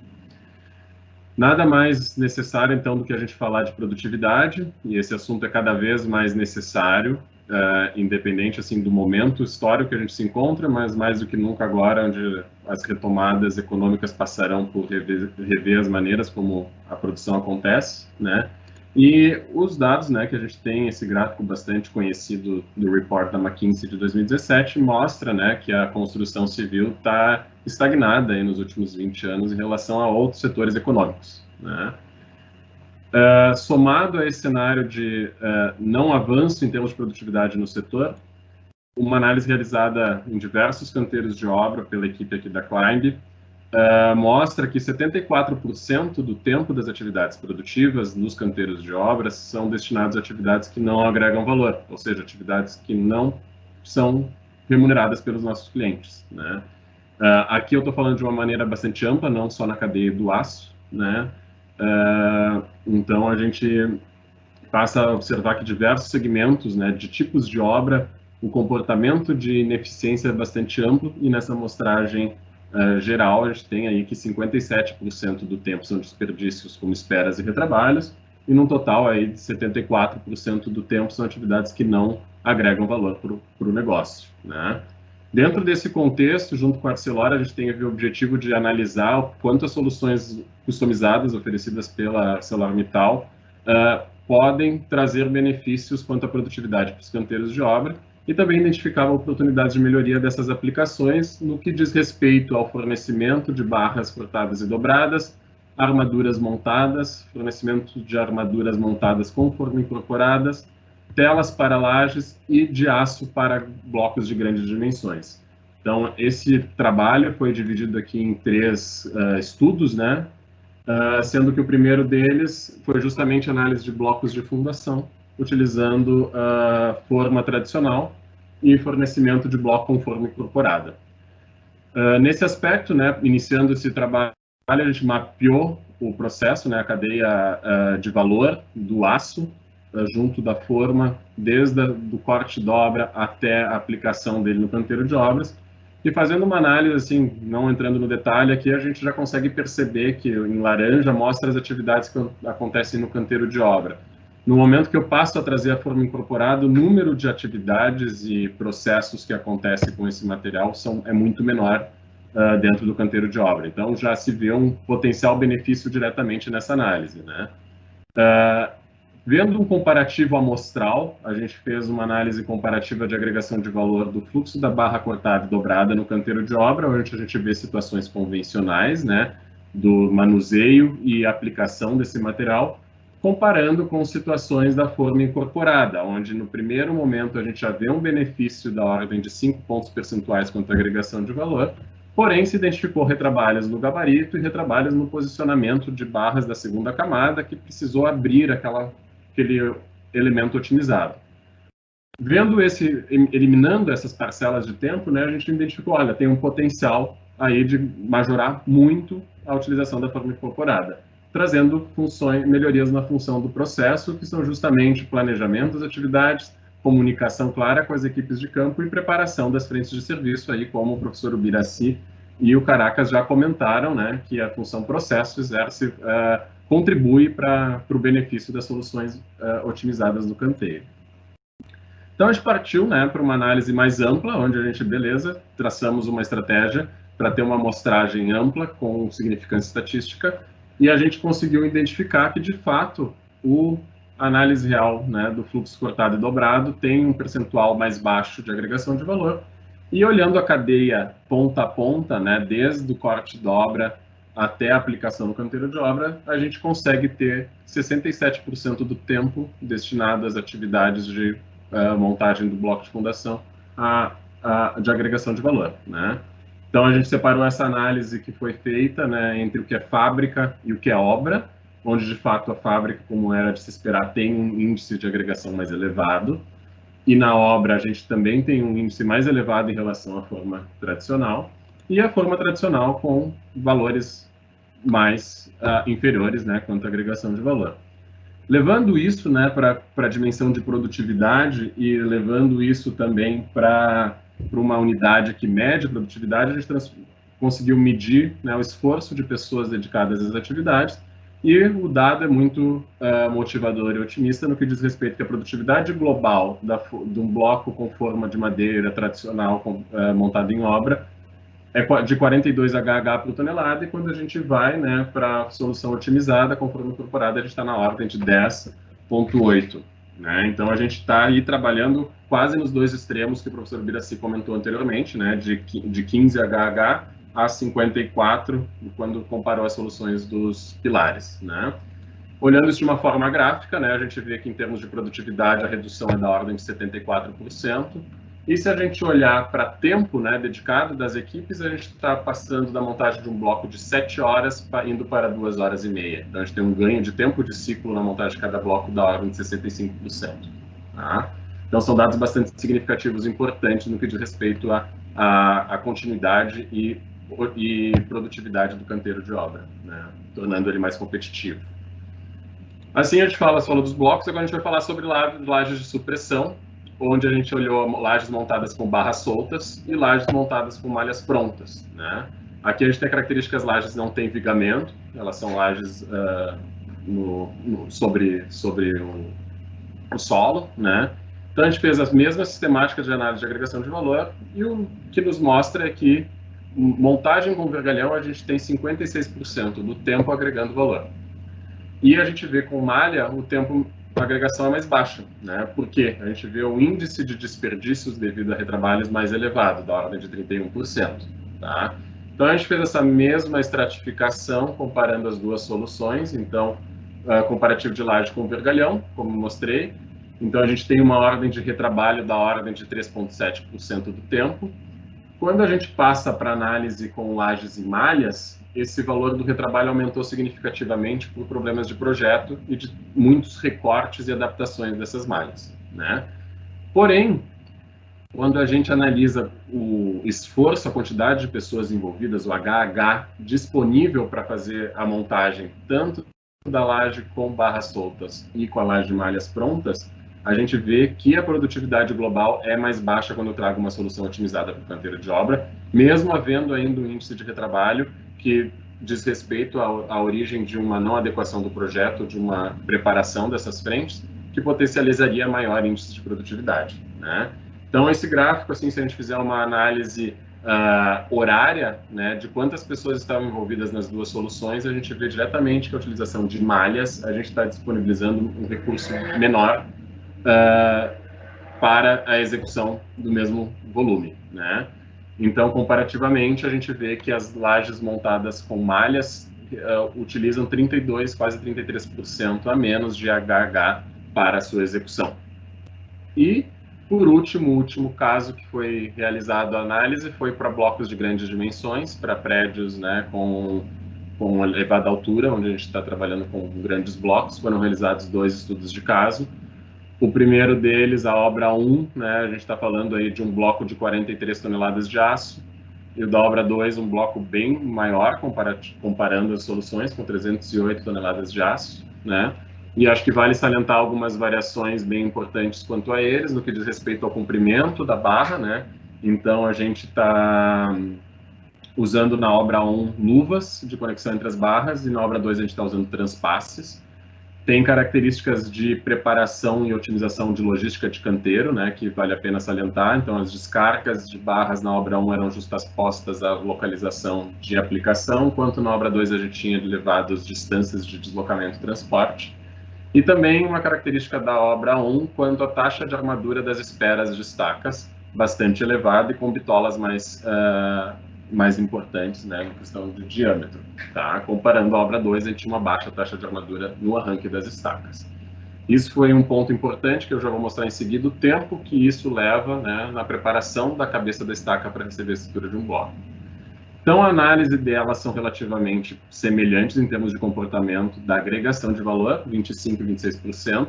Speaker 4: Nada mais necessário, então, do que a gente falar de produtividade, e esse assunto é cada vez mais necessário, independente, assim, do momento histórico que a gente se encontra, mas mais do que nunca agora, onde as retomadas econômicas passarão por rever as maneiras como a produção acontece, né? E os dados, né, que a gente tem, esse gráfico bastante conhecido do report da McKinsey de 2017, mostra, né, que a construção civil está estagnada aí nos últimos 20 anos em relação a outros setores econômicos, né? Somado a esse cenário de não avanço em termos de produtividade no setor, uma análise realizada em diversos canteiros de obra pela equipe aqui da Climb mostra que 74% do tempo das atividades produtivas nos canteiros de obras são destinados a atividades que não agregam valor, ou seja, atividades que não são remuneradas pelos nossos clientes, né? Aqui eu estou falando de uma maneira bastante ampla, não só na cadeia do aço, né? Então a gente passa a observar que diversos segmentos, né, de tipos de obra, o comportamento de ineficiência é bastante amplo, e nessa amostragem geral a gente tem aí que 57% do tempo são desperdícios como esperas e retrabalhos, e num total aí de 74% do tempo são atividades que não agregam valor para o negócio, né? Dentro desse contexto, junto com a Arcelor, a gente tem o objetivo de analisar o quanto as soluções customizadas oferecidas pela ArcelorMittal podem trazer benefícios quanto à produtividade para os canteiros de obra, e também identificava oportunidades de melhoria dessas aplicações no que diz respeito ao fornecimento de barras cortadas e dobradas, armaduras montadas, fornecimento de armaduras montadas com forma incorporadas, telas para lajes e de aço para blocos de grandes dimensões. Então, esse trabalho foi dividido aqui em 3 estudos, né? Sendo que o primeiro deles foi justamente a análise de blocos de fundação, utilizando forma tradicional e fornecimento de bloco com forma incorporada. Nesse aspecto, né, iniciando esse trabalho, a gente mapeou o processo, né, a cadeia de valor do aço, junto da forma, desde o corte de obra até a aplicação dele no canteiro de obras. E fazendo uma análise, assim, não entrando no detalhe aqui, a gente já consegue perceber que em laranja mostra as atividades que acontecem no canteiro de obra. No momento que eu passo a trazer a forma incorporada, o número de atividades e processos que acontecem com esse material é muito menor dentro do canteiro de obra. Então, já se vê um potencial benefício diretamente nessa análise, né? Vendo um comparativo amostral, a gente fez uma análise comparativa de agregação de valor do fluxo da barra cortada e dobrada no canteiro de obra, onde a gente vê situações convencionais, né, do manuseio e aplicação desse material, comparando com situações da forma incorporada, onde no primeiro momento a gente já vê um benefício da ordem de 5 pontos percentuais quanto à agregação de valor, porém se identificou retrabalhos no gabarito e retrabalhos no posicionamento de barras da segunda camada, que precisou abrir aquele elemento otimizado. Eliminando essas parcelas de tempo, né, a gente identificou, olha, tem um potencial aí de majorar muito a utilização da forma incorporada, trazendo melhorias na função do processo, que são justamente planejamento das atividades, comunicação clara com as equipes de campo e preparação das frentes de serviço, aí como o professor Ubiraci e o Caracas já comentaram, né, que a função processo contribui para o benefício das soluções otimizadas do canteiro. Então, a gente partiu, né, para uma análise mais ampla, onde a gente, traçamos uma estratégia para ter uma amostragem ampla com significância estatística, e a gente conseguiu identificar que, de fato, a análise real, né, do fluxo cortado e dobrado tem um percentual mais baixo de agregação de valor, e olhando a cadeia ponta a ponta, né, desde o corte de obra até a aplicação no canteiro de obra, a gente consegue ter 67% do tempo destinado às atividades de montagem do bloco de fundação de agregação de valor, né? Então, a gente separou essa análise que foi feita, né, entre o que é fábrica e o que é obra, onde, de fato, a fábrica, como era de se esperar, tem um índice de agregação mais elevado, e na obra a gente também tem um índice mais elevado em relação à forma tradicional, e a forma tradicional com valores mais inferiores, né, quanto à agregação de valor. Levando isso, né, para a dimensão de produtividade e levando isso também para uma unidade que mede a produtividade, a gente conseguiu medir, né, o esforço de pessoas dedicadas às atividades, e o dado é muito motivador e otimista no que diz respeito que a produtividade global de um bloco com forma de madeira tradicional montado em obra é de 42 HH por tonelada, e quando a gente vai, né, para a solução otimizada, com forma incorporada, a gente está na ordem de 10,8. Né? Então, a gente está aí trabalhando quase nos dois extremos que o professor Ubiraci comentou anteriormente, né, de 15 HH a 54, quando comparou as soluções dos pilares. Né? Olhando isso de uma forma gráfica, né, a gente vê que em termos de produtividade a redução é da ordem de 74%, e se a gente olhar para tempo, né, dedicado das equipes, a gente está passando da montagem de um bloco de 7 horas indo para 2 horas e meia. Então, a gente tem um ganho de tempo de ciclo na montagem de cada bloco da ordem de 65%. Tá? Então, são dados bastante significativos e importantes no que diz respeito à continuidade e produtividade do canteiro de obra, né, tornando ele mais competitivo. Assim, a gente falou dos blocos, agora a gente vai falar sobre lajes de supressão, onde a gente olhou lajes montadas com barras soltas e lajes montadas com malhas prontas. Né? Aqui a gente tem a característica que as lajes não têm vigamento, elas são lajes sobre o solo. Né? Então a gente fez as mesmas sistemáticas de análise de agregação de valor, e o que nos mostra é que montagem com vergalhão a gente tem 56% do tempo agregando valor. E a gente vê com malha o tempo a agregação é mais baixa, né? Porque a gente vê o índice de desperdícios devido a retrabalhos mais elevado, da ordem de 31%. Tá? Então, a gente fez essa mesma estratificação comparando as duas soluções. Então, comparativo de laje com vergalhão, como mostrei. Então, a gente tem uma ordem de retrabalho da ordem de 3,7% do tempo. Quando a gente passa para análise com lajes e malhas, esse valor do retrabalho aumentou significativamente por problemas de projeto e de muitos recortes e adaptações dessas malhas. Né? Porém, quando a gente analisa o esforço, a quantidade de pessoas envolvidas, o HH disponível para fazer a montagem, tanto da laje com barras soltas e com a laje de malhas prontas, a gente vê que a produtividade global é mais baixa quando eu trago uma solução otimizada para o canteiro de obra, mesmo havendo ainda um índice de retrabalho que diz respeito à origem de uma não adequação do projeto, de uma preparação dessas frentes, que potencializaria maior índice de produtividade. Né? Então, esse gráfico, assim, se a gente fizer uma análise horária, né, de quantas pessoas estavam envolvidas nas duas soluções, a gente vê diretamente que a utilização de malhas, a gente está disponibilizando um recurso menor para a execução do mesmo volume, né? Então, comparativamente, a gente vê que as lajes montadas com malhas utilizam 32%, quase 33% a menos de HH para a sua execução. E, por último, o último caso que foi realizado a análise foi para blocos de grandes dimensões, para prédios, né, com elevada altura, onde a gente está trabalhando com grandes blocos. Foram realizados 2 estudos de caso. O primeiro deles, a obra 1, né, a gente está falando aí de um bloco de 43 toneladas de aço, e o da obra 2, um bloco bem maior, comparando as soluções, com 308 toneladas de aço, né? E acho que vale salientar algumas variações bem importantes quanto a eles, no que diz respeito ao comprimento da barra, né? Então, a gente está usando na obra 1 luvas de conexão entre as barras, e na obra 2 a gente está usando transpasses. Tem características de preparação e otimização de logística de canteiro, né, que vale a pena salientar. Então, as descargas de barras na obra 1 eram justapostas à localização de aplicação, enquanto na obra 2 a gente tinha elevadas distâncias de deslocamento e transporte. E também uma característica da obra 1 quanto à taxa de armadura das esperas de estacas, bastante elevada e com bitolas mais importantes, né, na questão de diâmetro, tá? Comparando a obra 2, a gente tinha uma baixa taxa de armadura no arranque das estacas. Isso foi um ponto importante que eu já vou mostrar em seguida, o tempo que isso leva, né, na preparação da cabeça da estaca para receber a estrutura de um bloco. Então, a análise delas são relativamente semelhantes em termos de comportamento da agregação de valor, 25% e 26%,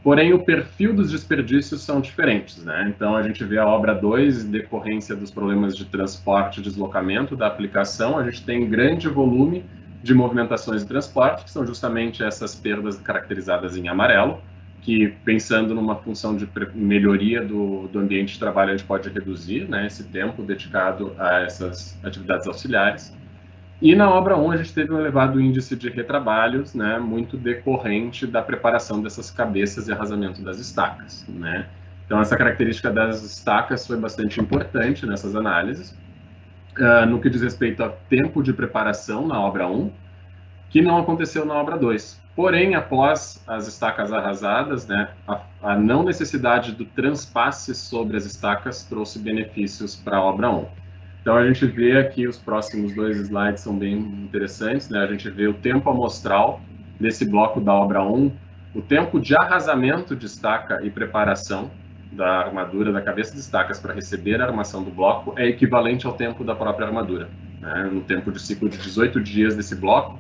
Speaker 4: porém, o perfil dos desperdícios são diferentes, né? Então, a gente vê a obra 2, decorrência dos problemas de transporte e deslocamento da aplicação, a gente tem grande volume de movimentações de transporte, que são justamente essas perdas caracterizadas em amarelo, que, pensando numa função de melhoria do ambiente de trabalho, a gente pode reduzir, né, esse tempo dedicado a essas atividades auxiliares. E na obra 1 a gente teve um elevado índice de retrabalhos, né, muito decorrente da preparação dessas cabeças e arrasamento das estacas, né. Então, essa característica das estacas foi bastante importante nessas análises. No que diz respeito ao tempo de preparação na obra 1, que não aconteceu na obra 2. Porém, após as estacas arrasadas, né, a não necessidade do transpasse sobre as estacas trouxe benefícios para a obra 1. Então, a gente vê aqui, os próximos 2 slides são bem interessantes, né? A gente vê o tempo amostral desse bloco da obra 1, o tempo de arrasamento de estaca e preparação da armadura, da cabeça de estacas para receber a armação do bloco é equivalente ao tempo da própria armadura, né? No tempo de ciclo de 18 dias desse bloco,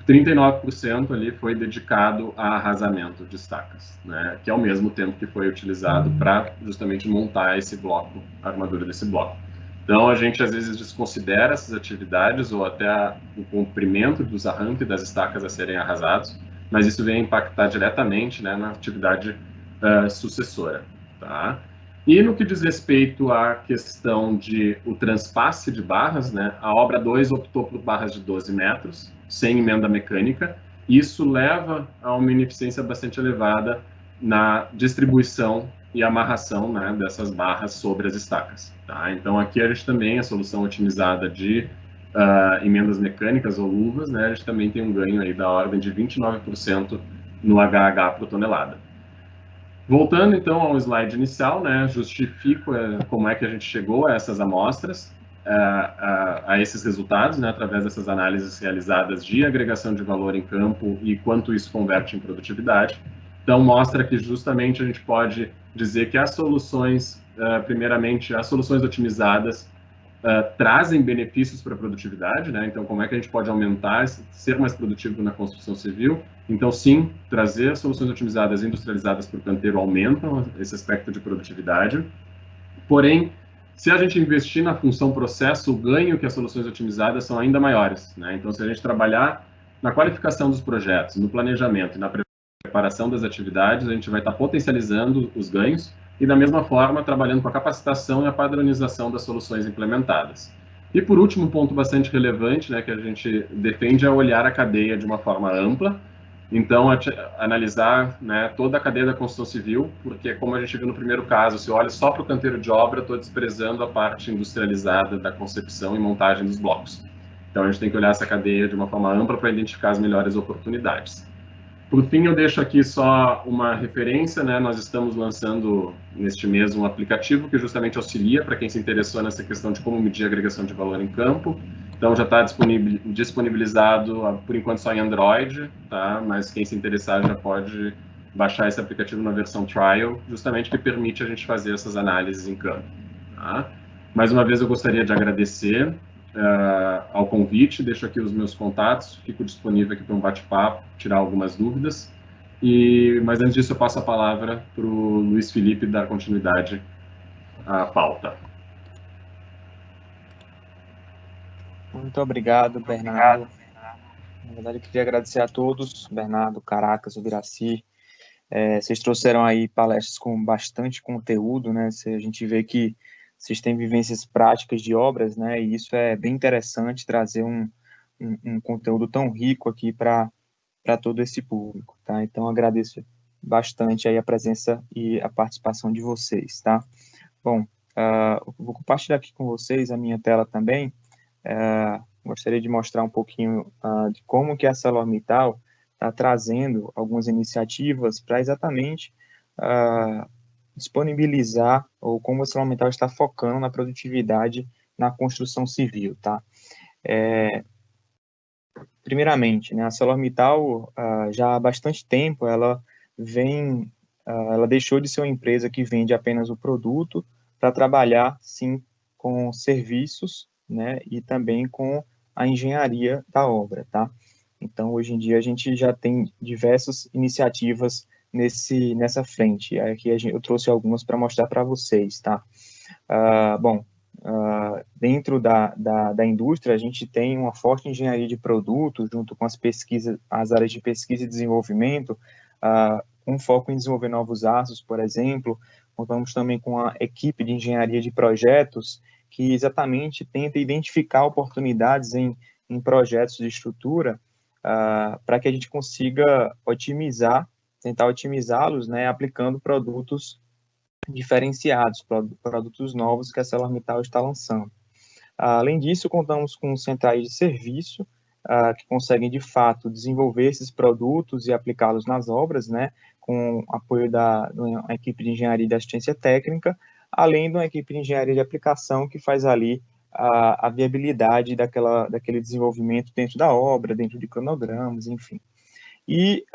Speaker 4: 39% ali foi dedicado a arrasamento de estacas, né? Que é o mesmo tempo que foi utilizado para justamente montar esse bloco, a armadura desse bloco. Então, a gente às vezes desconsidera essas atividades ou até o comprimento dos arranques das estacas a serem arrasados, mas isso vem impactar diretamente, né, na atividade sucessora, tá? E no que diz respeito à questão de o transpasse de barras, né, a obra 2 optou por barras de 12 metros, sem emenda mecânica. Isso leva a uma ineficiência bastante elevada na distribuição e amarração, né, dessas barras sobre as estacas, tá? Então, aqui a gente também, a solução otimizada de emendas mecânicas ou luvas, né, a gente também tem um ganho aí da ordem de 29% no HH por tonelada. Voltando, então, ao slide inicial, né, justifico como é que a gente chegou a essas amostras, a esses resultados, né, através dessas análises realizadas de agregação de valor em campo e quanto isso converte em produtividade. Então, mostra que justamente a gente pode dizer que as soluções, primeiramente, as soluções otimizadas trazem benefícios para a produtividade, né? Então, como é que a gente pode aumentar, ser mais produtivo na construção civil? Então, sim, trazer soluções otimizadas e industrializadas para o canteiro aumentam esse aspecto de produtividade. Porém, se a gente investir na função processo, o ganho que as soluções otimizadas são ainda maiores, né? Então, se a gente trabalhar na qualificação dos projetos, no planejamento e na preparação das atividades, a gente vai estar potencializando os ganhos e, da mesma forma, trabalhando com a capacitação e a padronização das soluções implementadas. E, por último, um ponto bastante relevante, né, que a gente defende é olhar a cadeia de uma forma ampla, Então, analisar, né, toda a cadeia da construção civil, porque, como a gente viu no primeiro caso, se olha só para o canteiro de obra, estou desprezando a parte industrializada da concepção e montagem dos blocos. Então, a gente tem que olhar essa cadeia de uma forma ampla para identificar as melhores oportunidades. Por fim, eu deixo aqui só uma referência, né? Nós estamos lançando neste mês um aplicativo que justamente auxilia para quem se interessou nessa questão de como medir a agregação de valor em campo. Então, já está disponibilizado, por enquanto, só em Android, tá? Mas quem se interessar já pode baixar esse aplicativo na versão trial, justamente que permite a gente fazer essas análises em campo, tá? Mais uma vez, eu gostaria de agradecer ao convite, deixo aqui os meus contatos, fico disponível aqui para um bate-papo, tirar algumas dúvidas. Mas antes disso, eu passo a palavra para o Luiz Felipe dar continuidade à pauta.
Speaker 1: Muito obrigado, Bernardo. Na verdade, eu queria agradecer a todos, Bernardo, Caracas, o Viraci. Vocês trouxeram aí palestras com bastante conteúdo, né? A gente vê que vocês têm vivências práticas de obras, né? E isso é bem interessante, trazer um conteúdo tão rico aqui para todo esse público, tá? Então, agradeço bastante aí a presença e a participação de vocês, tá? Bom, vou compartilhar aqui com vocês a minha tela também. Gostaria de mostrar um pouquinho de como que a ArcelorMittal está trazendo algumas iniciativas para exatamente disponibilizar, ou como a ArcelorMittal está focando na produtividade na construção civil, tá? Primeiramente, né, a ArcelorMittal, já há bastante tempo, ela deixou de ser uma empresa que vende apenas o produto para trabalhar, sim, com serviços, né, e também com a engenharia da obra, tá? Então, hoje em dia, a gente já tem diversas iniciativas nessa frente. Aqui eu trouxe algumas para mostrar para vocês, tá? Dentro da indústria, a gente tem uma forte engenharia de produtos, junto com as áreas de pesquisa e desenvolvimento, com foco em desenvolver novos aços, por exemplo. Contamos também com a equipe de engenharia de projetos, que exatamente tenta identificar oportunidades em projetos de estrutura, para que a gente consiga tentar otimizá-los, né, aplicando produtos diferenciados, produtos novos que a ArcelorMittal está lançando. Além disso, contamos com centrais de serviço, que conseguem, de fato, desenvolver esses produtos e aplicá-los nas obras, né, com apoio da equipe de engenharia e de assistência técnica, além de uma equipe de engenharia de aplicação que faz ali a viabilidade daquele desenvolvimento dentro da obra, dentro de cronogramas, enfim. E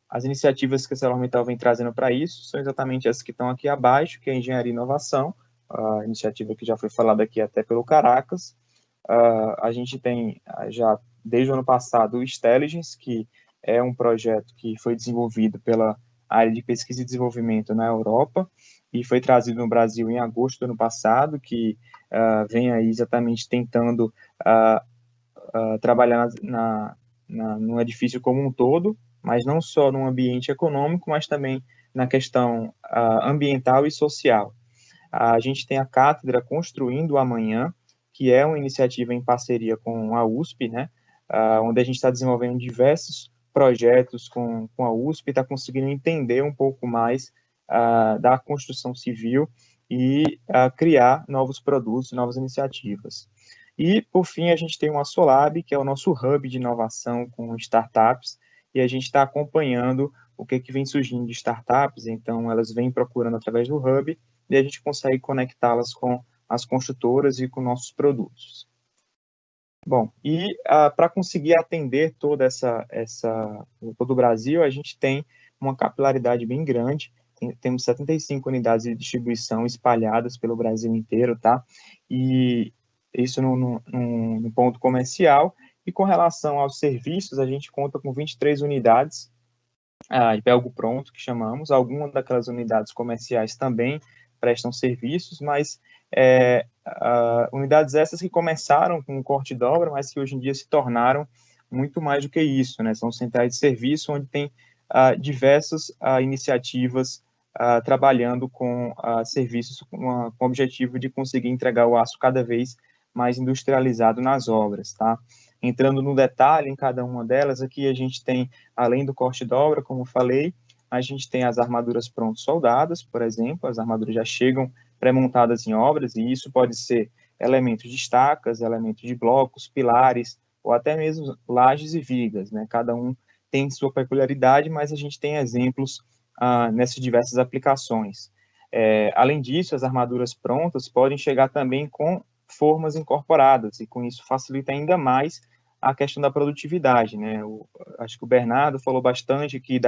Speaker 1: as iniciativas que a ArcelorMittal vem trazendo para isso são exatamente essas que estão aqui abaixo, que é a engenharia e inovação, a iniciativa que já foi falada aqui até pelo Caracas. A gente tem já, desde o ano passado, o Stelligence, que é um projeto que foi desenvolvido pela área de pesquisa e desenvolvimento na Europa, e foi trazido no Brasil em agosto do ano passado, que vem aí exatamente tentando trabalhar no edifício como um todo, mas não só no ambiente econômico, mas também na questão ambiental e social. A gente tem a Cátedra Construindo o Amanhã, que é uma iniciativa em parceria com a USP, né, onde a gente está desenvolvendo diversos projetos com a USP, está conseguindo entender um pouco mais da construção civil e criar novos produtos, novas iniciativas. E, por fim, a gente tem o Assolab, que é o nosso hub de inovação com startups, e a gente está acompanhando o que vem surgindo de startups, então elas vêm procurando através do hub, e a gente consegue conectá-las com as construtoras e com nossos produtos. Bom, e para conseguir atender todo o Brasil, a gente tem uma capilaridade bem grande, temos 75 unidades de distribuição espalhadas pelo Brasil inteiro, tá? E isso no ponto comercial. E com relação aos serviços, a gente conta com 23 unidades de Belgo Pronto, que chamamos. Algumas daquelas unidades comerciais também prestam serviços, mas unidades essas que começaram com um corte de obra, mas que hoje em dia se tornaram muito mais do que isso, né? São centrais de serviço onde tem diversas iniciativas trabalhando com serviços com o objetivo de conseguir entregar o aço cada vez mais industrializado nas obras, tá? Entrando no detalhe em cada uma delas, aqui a gente tem, além do corte de obra, como eu falei, a gente tem as armaduras pronto soldadas, por exemplo, as armaduras já chegam pré-montadas em obras, e isso pode ser elementos de estacas, elementos de blocos, pilares, ou até mesmo lajes e vigas, né? Cada um tem sua peculiaridade, mas a gente tem exemplos nessas diversas aplicações. Além disso, as armaduras prontas podem chegar também com formas incorporadas, e com isso facilita ainda mais a questão da produtividade, né? Acho que o Bernardo falou bastante aqui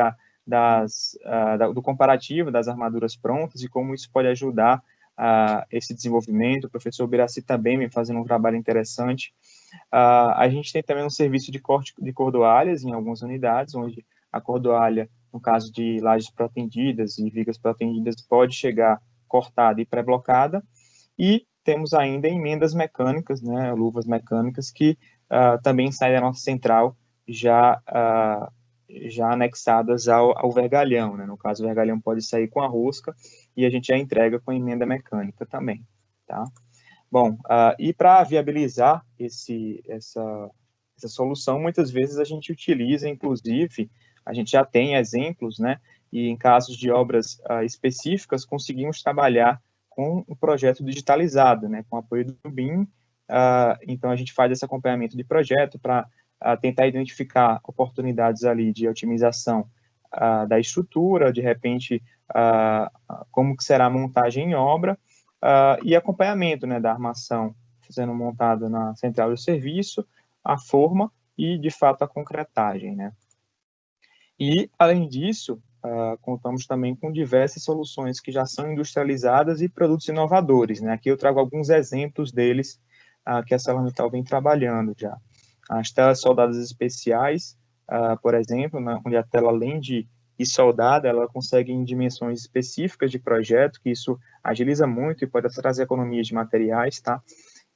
Speaker 1: do comparativo das armaduras prontas e como isso pode ajudar esse desenvolvimento. O professor Biraci também vem fazendo um trabalho interessante. A gente tem também um serviço de corte de cordoalhas em algumas unidades, onde a cordoalha, no caso de lajes protendidas e vigas protendidas, pode chegar cortada e pré-blocada. E temos ainda emendas mecânicas, né, luvas mecânicas, que também saem da nossa central já anexadas ao vergalhão, né? No caso, o vergalhão pode sair com a rosca e a gente já entrega com a emenda mecânica também, tá? Bom, e para viabilizar essa solução, muitas vezes a gente utiliza, inclusive, a gente já tem exemplos, né? E em casos de obras específicas, conseguimos trabalhar com o projeto digitalizado, né? Com o apoio do BIM. Então, a gente faz esse acompanhamento de projeto para tentar identificar oportunidades ali de otimização da estrutura, de repente, como que será a montagem em obra, e acompanhamento, né, da armação sendo montada na central do serviço, a forma e, de fato, a concretagem, né. E, além disso, contamos também com diversas soluções que já são industrializadas e produtos inovadores, né. Aqui eu trago alguns exemplos deles que a ArcelorMittal vem trabalhando já. As telas soldadas especiais, por exemplo, onde a tela, além de ir soldada, ela consegue em dimensões específicas de projeto, que isso agiliza muito e pode trazer economias de materiais, tá?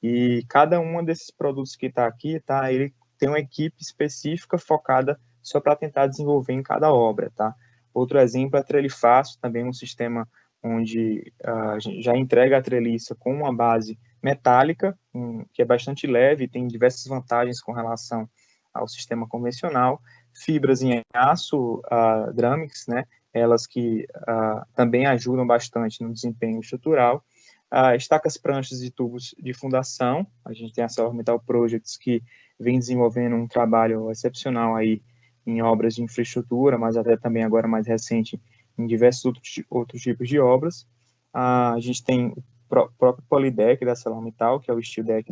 Speaker 1: E cada um desses produtos que está aqui, tá? Ele tem uma equipe específica focada só para tentar desenvolver em cada obra, tá? Outro exemplo é a Trelifaço, também um sistema onde já entrega a treliça com uma base metálica, que é bastante leve, tem diversas vantagens com relação ao sistema convencional, fibras em aço, Dramix, né, elas que também ajudam bastante no desempenho estrutural, estacas, pranchas e tubos de fundação, a gente tem a ArcelorMittal Projects, que vem desenvolvendo um trabalho excepcional aí em obras de infraestrutura, mas até também agora mais recente em diversos outros tipos de obras. A gente tem o próprio Polydeck da ArcelorMittal, que é o steel deck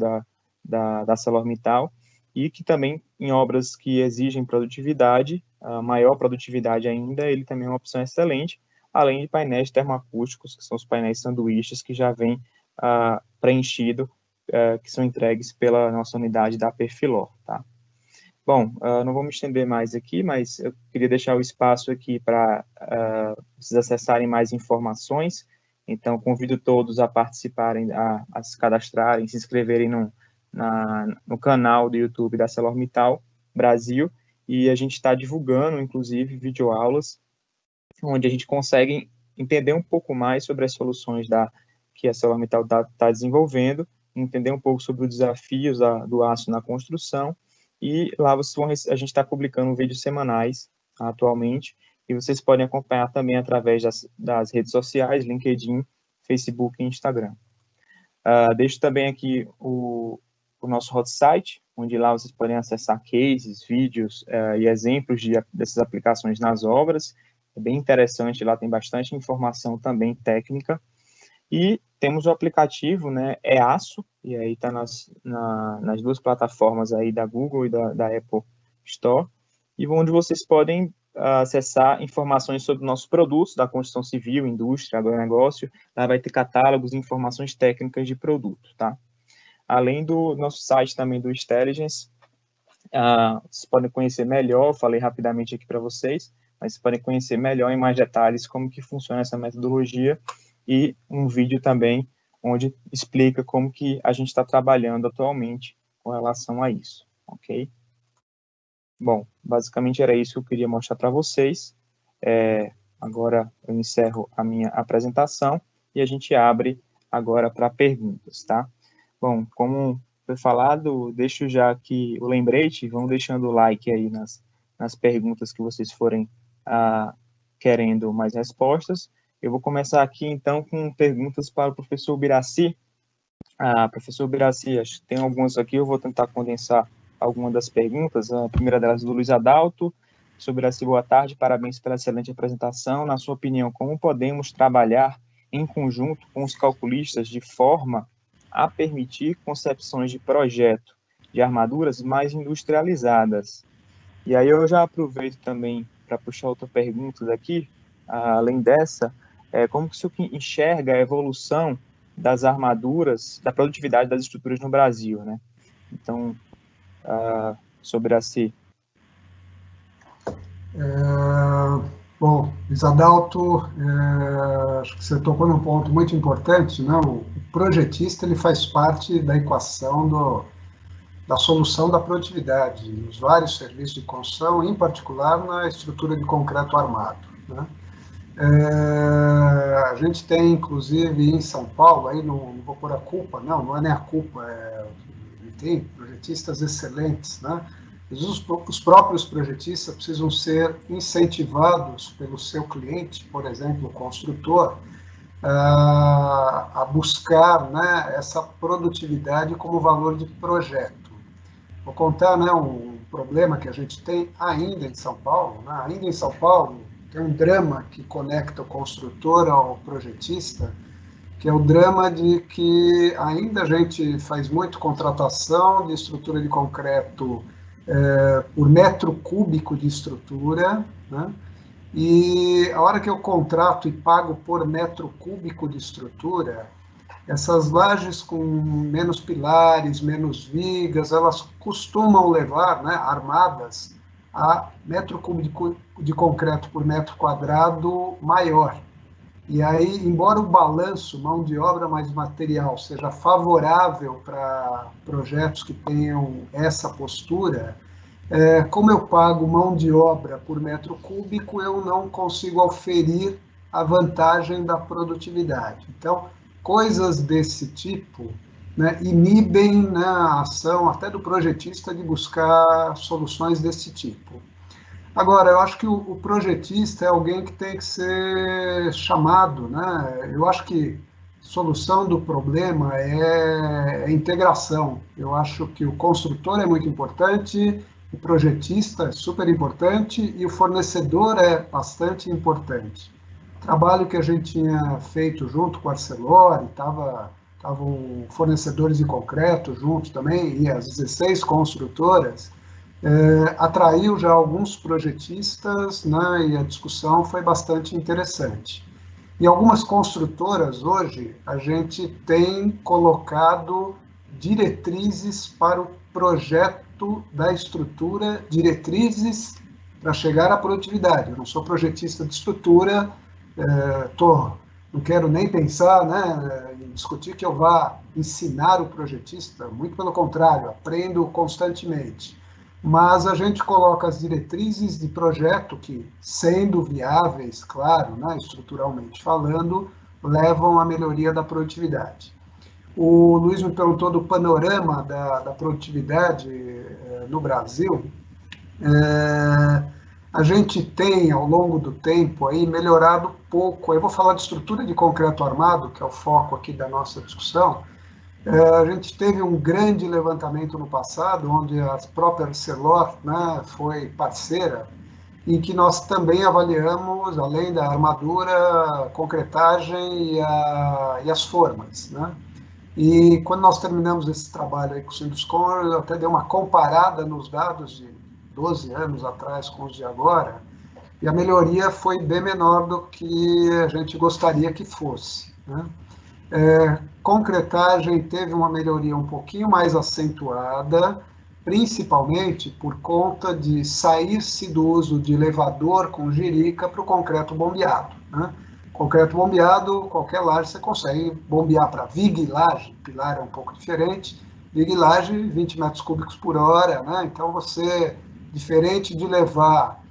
Speaker 1: da ArcelorMittal, e que também em obras que exigem produtividade, maior produtividade ainda, ele também é uma opção excelente, além de painéis termoacústicos, que são os painéis sanduíches, que já vêm preenchido, que são entregues pela nossa unidade da Perfilor, tá? Bom, não vou me estender mais aqui, mas eu queria deixar o espaço aqui para vocês acessarem mais informações. Então, convido todos a participarem, a se cadastrarem, se inscreverem no canal do YouTube da ArcelorMittal Brasil, e a gente está divulgando, inclusive, videoaulas, onde a gente consegue entender um pouco mais sobre as soluções que a ArcelorMittal está desenvolvendo, entender um pouco sobre os desafios do aço na construção, e lá a gente está publicando vídeos semanais atualmente, e vocês podem acompanhar também através das redes sociais, LinkedIn, Facebook e Instagram. Deixo também aqui o nosso hot site, onde lá vocês podem acessar cases, vídeos e exemplos dessas aplicações nas obras. É bem interessante, lá tem bastante informação também técnica. E temos o aplicativo, né, EASO, e aí está nas duas plataformas aí da Google e da Apple Store, e onde vocês podem acessar informações sobre nossos produtos da construção civil, indústria, agronegócio. Lá vai ter catálogos e informações técnicas de produto, tá? Além do nosso site também do Intelligence, vocês podem conhecer melhor, falei rapidamente aqui para vocês, mas vocês podem conhecer melhor em mais detalhes como que funciona essa metodologia, e um vídeo também onde explica como que a gente está trabalhando atualmente com relação a isso, ok? Bom, basicamente era isso que eu queria mostrar para vocês. Agora eu encerro a minha apresentação e a gente abre agora para perguntas, tá? Bom, como foi falado, deixo já aqui o lembrete, vão deixando o like aí nas perguntas que vocês forem querendo mais respostas. Eu vou começar aqui, então, com perguntas para o professor Biraci. Professor Biraci, acho que tem algumas aqui, eu vou tentar condensar algumas das perguntas. A primeira delas é do Luiz Adalto. Professor Biraci, boa tarde, parabéns pela excelente apresentação. Na sua opinião, como podemos trabalhar em conjunto com os calculistas de forma a permitir concepções de projeto de armaduras mais industrializadas? E aí eu já aproveito também para puxar outra pergunta daqui, além dessa, como que o senhor enxerga a evolução das armaduras, da produtividade das estruturas no Brasil, né? Então, sobre a si.
Speaker 2: Bom, Isadalto, acho que você tocou num ponto muito importante, né? O projetista, ele faz parte da equação da solução da produtividade, nos vários serviços de construção, em particular na estrutura de concreto armado, né? A gente tem, inclusive, em São Paulo, aí não vou pôr a culpa, não é nem a culpa, tem projetistas excelentes, né? Os próprios projetistas precisam ser incentivados pelo seu cliente, por exemplo, o construtor, a buscar, né, essa produtividade como valor de projeto. Vou contar, né, um problema que a gente tem ainda em São Paulo, né? Ainda em São Paulo, tem um drama que conecta o construtor ao projetista, que é o drama de que ainda a gente faz muito contratação de estrutura de concreto por metro cúbico de estrutura, né? E a hora que eu contrato e pago por metro cúbico de estrutura, essas lajes com menos pilares, menos vigas, elas costumam levar, né, armadas, a metro cúbico de concreto por metro quadrado maior. E aí, embora o balanço, mão de obra mais material, seja favorável para projetos que tenham essa postura, como eu pago mão de obra por metro cúbico, eu não consigo oferir a vantagem da produtividade. Então, coisas desse tipo, né, inibem, né, a ação até do projetista de buscar soluções desse tipo. Agora, eu acho que o projetista é alguém que tem que ser chamado, né? Eu acho que solução do problema é integração. Eu acho que o construtor é muito importante, o projetista é super importante e o fornecedor é bastante importante. O trabalho que a gente tinha feito junto com a Arcelor, estavam fornecedores de concreto juntos também, e as 16 construtoras, atraiu já alguns projetistas, né, e a discussão foi bastante interessante. Em algumas construtoras, hoje, a gente tem colocado diretrizes para o projeto da estrutura, diretrizes para chegar à produtividade. Eu não sou projetista de estrutura, não quero nem pensar, né, em discutir que eu vá ensinar o projetista, muito pelo contrário, aprendo constantemente. Mas a gente coloca as diretrizes de projeto que, sendo viáveis, claro, né, estruturalmente falando, levam à melhoria da produtividade. O Luiz me perguntou do panorama da produtividade no Brasil. A gente tem, ao longo do tempo, aí, melhorado pouco. Eu vou falar de estrutura de concreto armado, que é o foco aqui da nossa discussão. A gente teve um grande levantamento no passado, onde a própria Arcelor, né, foi parceira, em que nós também avaliamos, além da armadura, a concretagem e as formas, né? E quando nós terminamos esse trabalho aí com o Sinduscom, eu até dei uma comparada nos dados de 12 anos atrás com os de agora, e a melhoria foi bem menor do que a gente gostaria que fosse, né? Concretagem teve uma melhoria um pouquinho mais acentuada, principalmente por conta de sair-se do uso de elevador com jirica para o concreto bombeado, né? Concreto bombeado, qualquer laje você consegue bombear para viga e laje, pilar é um pouco diferente, viga e laje 20 metros cúbicos por hora, né? Então você, diferente de levar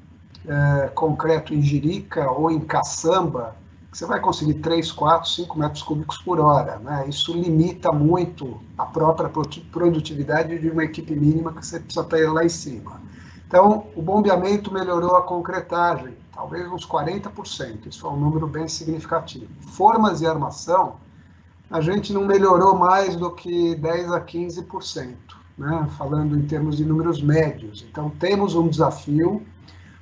Speaker 2: concreto em jirica ou em caçamba, que você vai conseguir 3, 4, 5 metros cúbicos por hora, né? Isso limita muito a própria produtividade de uma equipe mínima que você precisa ter lá em cima. Então, o bombeamento melhorou a concretagem, talvez uns 40%, isso foi um número bem significativo. Formas e armação, a gente não melhorou mais do que 10 a 15%, né? Falando em termos de números médios. Então, temos um desafio.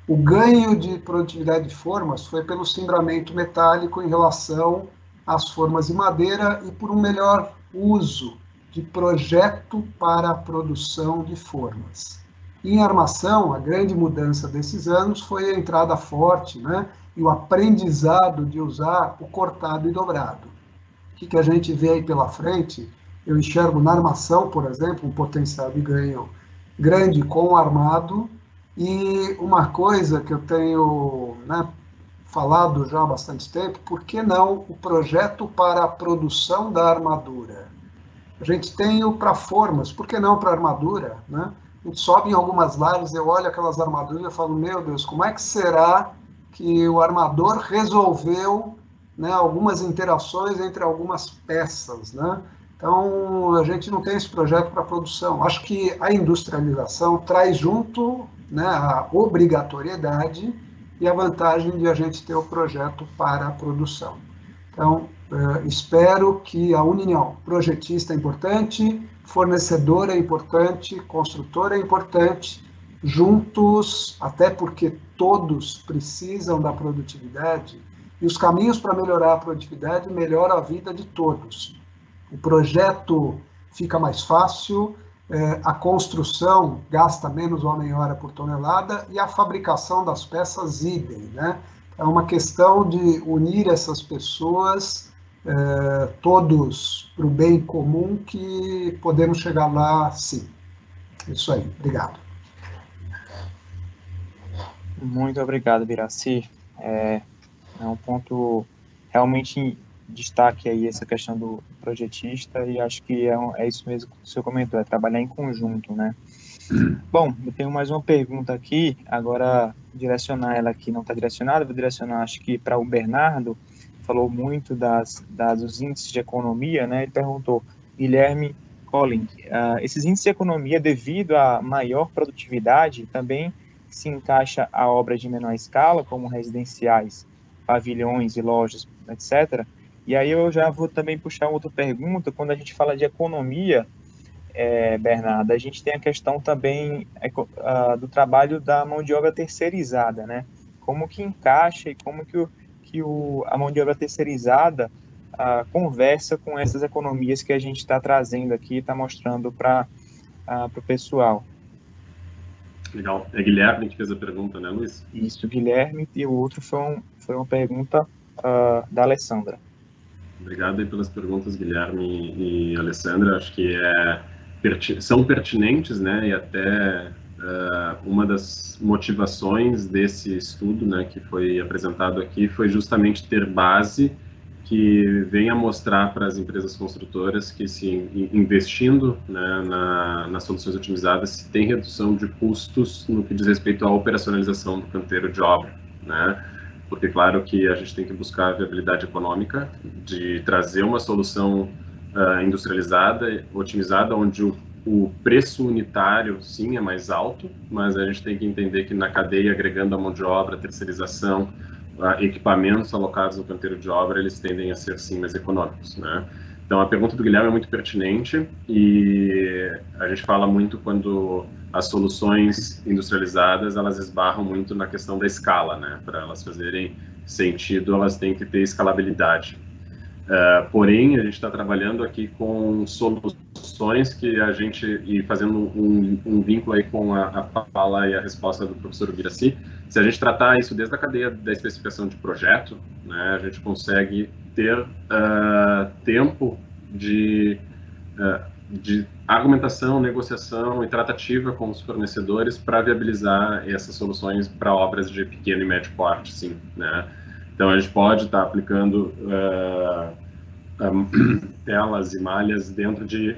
Speaker 2: O ganho de produtividade de formas foi pelo cimbramento metálico em relação às formas de madeira e por um melhor uso de projeto para a produção de formas. Em armação, a grande mudança desses anos foi a entrada forte, né, e o aprendizado de usar o cortado e dobrado. O que a gente vê aí pela frente? Eu enxergo na armação, por exemplo, um potencial de ganho grande com o armado, e uma coisa que eu tenho, né, falado já há bastante tempo, por que não o projeto para a produção da armadura? A gente tem o para formas, por que não para armadura, né? A gente sobe em algumas lives, eu olho aquelas armaduras e falo, meu Deus, como é que será que o armador resolveu, né, algumas interações entre algumas peças, né? Então, a gente não tem esse projeto para produção. Acho que a industrialização traz junto, né, a obrigatoriedade e a vantagem de a gente ter o projeto para a produção. Então, espero que a união projetista é importante, fornecedor é importante, construtor é importante, juntos, até porque todos precisam da produtividade, e os caminhos para melhorar a produtividade melhoram a vida de todos. O projeto fica mais fácil, a construção gasta menos homem-hora por tonelada e a fabricação das peças idem, né? É uma questão de unir essas pessoas, todos para o bem comum, que podemos chegar lá, sim. Isso aí, obrigado.
Speaker 1: Muito obrigado, Biraci. É um ponto realmente em destaque aí, essa questão do projetista, e acho que é isso mesmo que o senhor comentou, é trabalhar em conjunto, né? Bom, eu tenho mais uma pergunta aqui, agora direcionar ela aqui, não está direcionada, vou direcionar acho que para o Bernardo, falou muito dos índices de economia, né? Ele perguntou, Guilherme Collin, esses índices de economia, devido à maior produtividade, também se encaixa a obras de menor escala, como residenciais, pavilhões e lojas, etc. E aí eu já vou também puxar outra pergunta, quando a gente fala de economia, Bernardo, a gente tem a questão também do trabalho da mão de obra terceirizada, né? Como que encaixa e como que a mão de obra terceirizada conversa com essas economias que a gente está trazendo aqui, está mostrando para o pessoal.
Speaker 4: Legal. É Guilherme que fez a pergunta, né, Luiz?
Speaker 1: Isso, Guilherme, e o outro foi uma pergunta da Alessandra.
Speaker 4: Obrigado aí pelas perguntas, Guilherme e Alessandra. Acho que são pertinentes, né, e até uma das motivações desse estudo, né, que foi apresentado aqui foi justamente ter base que venha mostrar para as empresas construtoras que, se investindo, né, nas soluções otimizadas, se tem redução de custos no que diz respeito à operacionalização do canteiro de obra, né? Porque, claro, que a gente tem que buscar a viabilidade econômica de trazer uma solução industrializada, otimizada, onde o preço unitário, sim, é mais alto, mas a gente tem que entender que na cadeia, agregando a mão de obra, a terceirização, equipamentos alocados no canteiro de obra, eles tendem a ser, sim, mais econômicos, né? Então, a pergunta do Guilherme é muito pertinente e a gente fala muito quando as soluções industrializadas, elas esbarram muito na questão da escala, né? Para elas fazerem sentido, elas têm que ter escalabilidade. Porém, a gente está trabalhando aqui com soluções que a gente, e fazendo um vínculo aí com a fala e a resposta do professor Biraci, se a gente tratar isso desde a cadeia da especificação de projeto, né, a gente consegue ter tempo de argumentação, negociação e tratativa com os fornecedores para viabilizar essas soluções para obras de pequeno e médio porte, sim, né? Então, a gente pode estar aplicando telas e malhas dentro de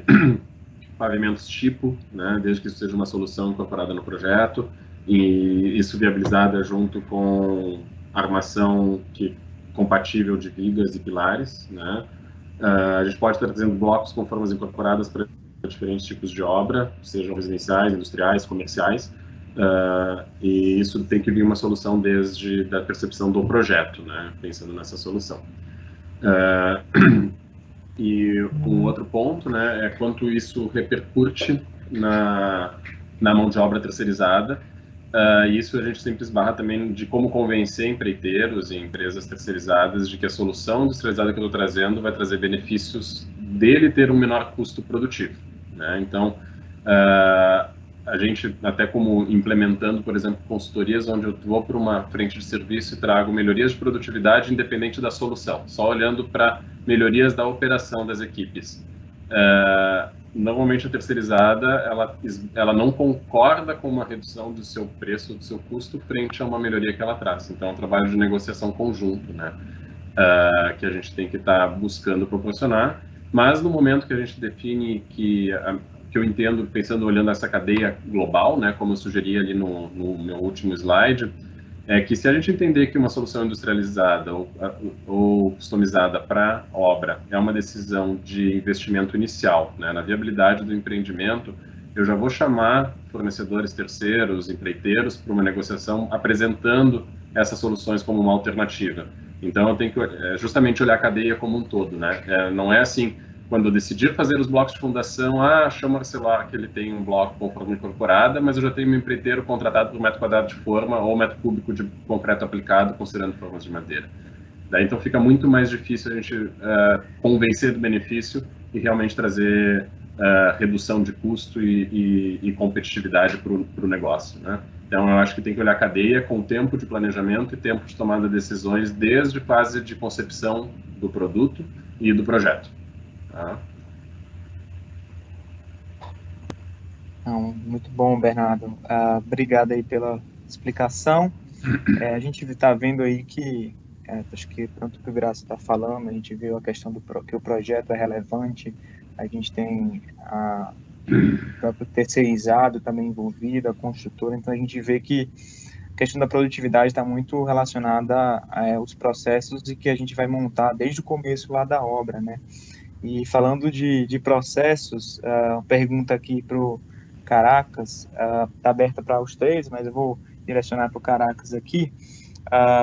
Speaker 4: pavimentos tipo, né, desde que isso seja uma solução incorporada no projeto, e isso viabilizada junto com armação que compatível de vigas e pilares, né? A gente pode estar trazendo blocos com formas incorporadas para diferentes tipos de obra, sejam residenciais, industriais, comerciais, e isso tem que vir uma solução desde da percepção do projeto, né? Pensando nessa solução. E um outro ponto, né, é quanto isso repercute na mão de obra terceirizada. Isso a gente sempre esbarra também de como convencer empreiteiros e empresas terceirizadas de que a solução industrializada que eu estou trazendo vai trazer benefícios dele ter um menor custo produtivo, né? Então, a gente, até como implementando, por exemplo, consultorias onde eu vou para uma frente de serviço e trago melhorias de produtividade independente da solução, só olhando para melhorias da operação das equipes. Normalmente a terceirizada, ela não concorda com uma redução do seu preço, do seu custo, frente a uma melhoria que ela traz. Então, é um trabalho de negociação conjunto, né? Que a gente tem que estar buscando proporcionar, mas no momento que a gente define que eu entendo, pensando, olhando essa cadeia global, né, como eu sugeri ali no meu último slide, é que se a gente entender que uma solução industrializada ou customizada para obra é uma decisão de investimento inicial, né, na viabilidade do empreendimento, eu já vou chamar fornecedores terceiros, empreiteiros, para uma negociação apresentando essas soluções como uma alternativa. Então, eu tenho que justamente olhar a cadeia como um todo, né? Não é assim, quando eu decidir fazer os blocos de fundação, chama o Arcelar que ele tem um bloco com forma incorporada, mas eu já tenho um empreiteiro contratado por metro quadrado de forma ou metro cúbico de concreto aplicado, considerando formas de madeira. Daí, então, fica muito mais difícil a gente convencer do benefício e realmente trazer redução de custo e competitividade para o negócio, né? Então, eu acho que tem que olhar a cadeia com tempo de planejamento e tempo de tomada de decisões desde a fase de concepção do produto e do projeto. Tá?
Speaker 1: Muito bom, Bernardo. Obrigado aí pela explicação. A gente está vendo aí que, acho que tanto que o Graça está falando, a gente viu a questão que o projeto é relevante, a gente tem o próprio terceirizado também envolvido, a construtora, então a gente vê que a questão da produtividade está muito relacionada aos processos e que a gente vai montar desde o começo lá da obra, né? E falando de processos, uma pergunta aqui para o Caracas, está aberta para os três, mas eu vou direcionar para o Caracas aqui.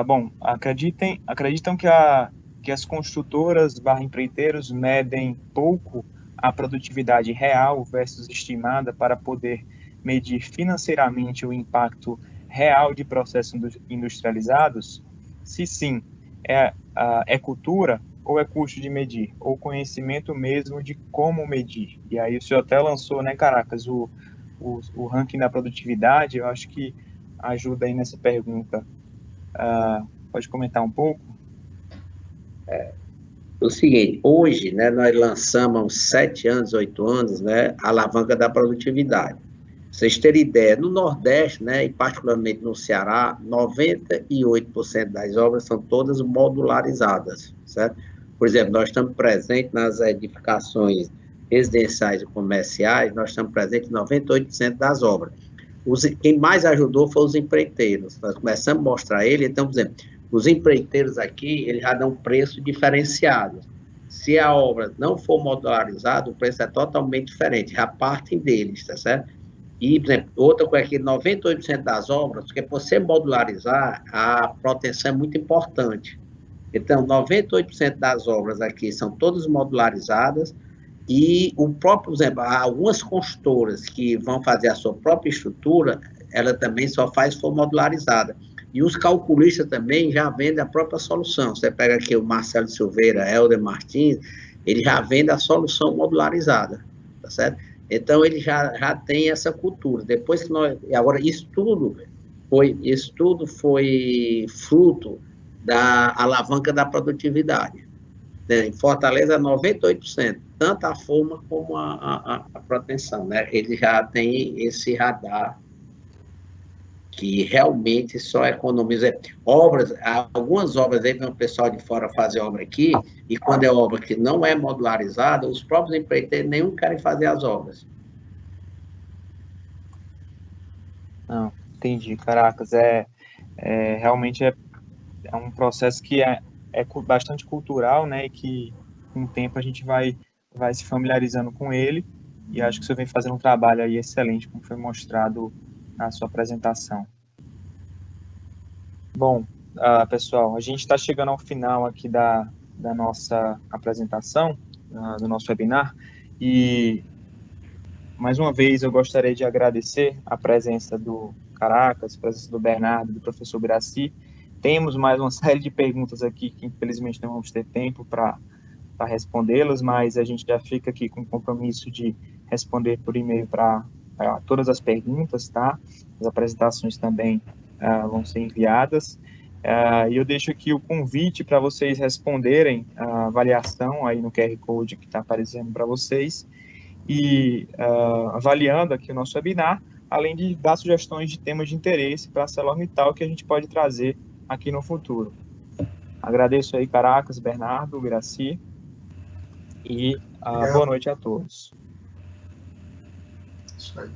Speaker 1: Bom, acreditam que as construtoras / empreiteiros medem pouco a produtividade real versus estimada para poder medir financeiramente o impacto real de processos industrializados? Se sim, é cultura ou é custo de medir, ou conhecimento mesmo de como medir? E aí o senhor até lançou, né, Caracas, o ranking da produtividade, eu acho que ajuda aí nessa pergunta. Pode comentar um pouco?
Speaker 3: O seguinte, hoje, né, nós lançamos há uns 7 anos, 8 anos, né, a alavanca da produtividade. Vocês terem ideia, no Nordeste, né, e particularmente no Ceará, 98% das obras são todas modularizadas, certo? Por exemplo, nós estamos presentes nas edificações residenciais e comerciais, nós estamos presentes em 98% das obras. Quem mais ajudou foram os empreiteiros. Nós começamos a mostrar ele, então, por exemplo, os empreiteiros aqui, eles já dão preço diferenciado. Se a obra não for modularizada, o preço é totalmente diferente, já partem deles, tá certo? E, por exemplo, outra coisa aqui, 98% das obras, porque para você modularizar, a proteção é muito importante. Então, 98% das obras aqui são todas modularizadas e o próprio, por exemplo, algumas construtoras que vão fazer a sua própria estrutura, ela também só faz se for modularizada. E os calculistas também já vendem a própria solução. Você pega aqui o Marcelo Silveira, Helder Martins, ele já vende a solução modularizada, tá certo? Então, ele já tem essa cultura. Depois que nós... Agora, isso tudo foi fruto da alavanca da produtividade. Em Fortaleza, 98%, tanto a forma como a proteção, né? Ele já tem esse radar que realmente só economiza obras. Algumas obras aí vem o pessoal de fora fazer obra aqui, e quando é obra que não é modularizada, os próprios empreiteiros nenhum querem fazer as obras.
Speaker 1: Não, entendi, Caracas. Realmente é um processo que bastante cultural, né, e que com o tempo a gente vai se familiarizando com ele, e acho que você vem fazendo um trabalho aí excelente, como foi mostrado na sua apresentação. Bom, pessoal, a gente está chegando ao final aqui da nossa apresentação, do nosso webinar, e mais uma vez eu gostaria de agradecer a presença do Caracas, a presença do Bernardo, do professor Biraci. Temos mais uma série de perguntas aqui que infelizmente não vamos ter tempo para respondê-las, mas a gente já fica aqui com o compromisso de responder por e-mail para todas as perguntas, tá? As apresentações também vão ser enviadas. E eu deixo aqui o convite para vocês responderem a avaliação aí no QR Code que está aparecendo para vocês e avaliando aqui o nosso webinar, além de dar sugestões de temas de interesse para a ArcelorMittal que a gente pode trazer aqui no futuro. Agradeço aí, Caracas, Bernardo, Biraci, e boa noite a todos.
Speaker 2: Isso aí.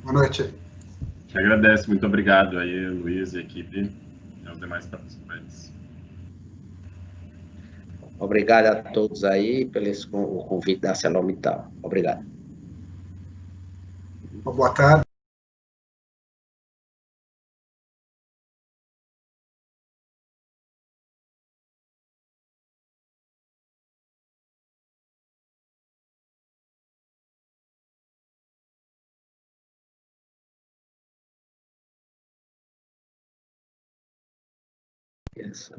Speaker 2: Boa noite.
Speaker 4: Agradeço, muito obrigado aí, Luiz e equipe, e aos demais participantes.
Speaker 3: Obrigado a todos aí pelo convite da ArcelorMittal. Obrigado.
Speaker 2: Uma boa tarde.
Speaker 3: Yes.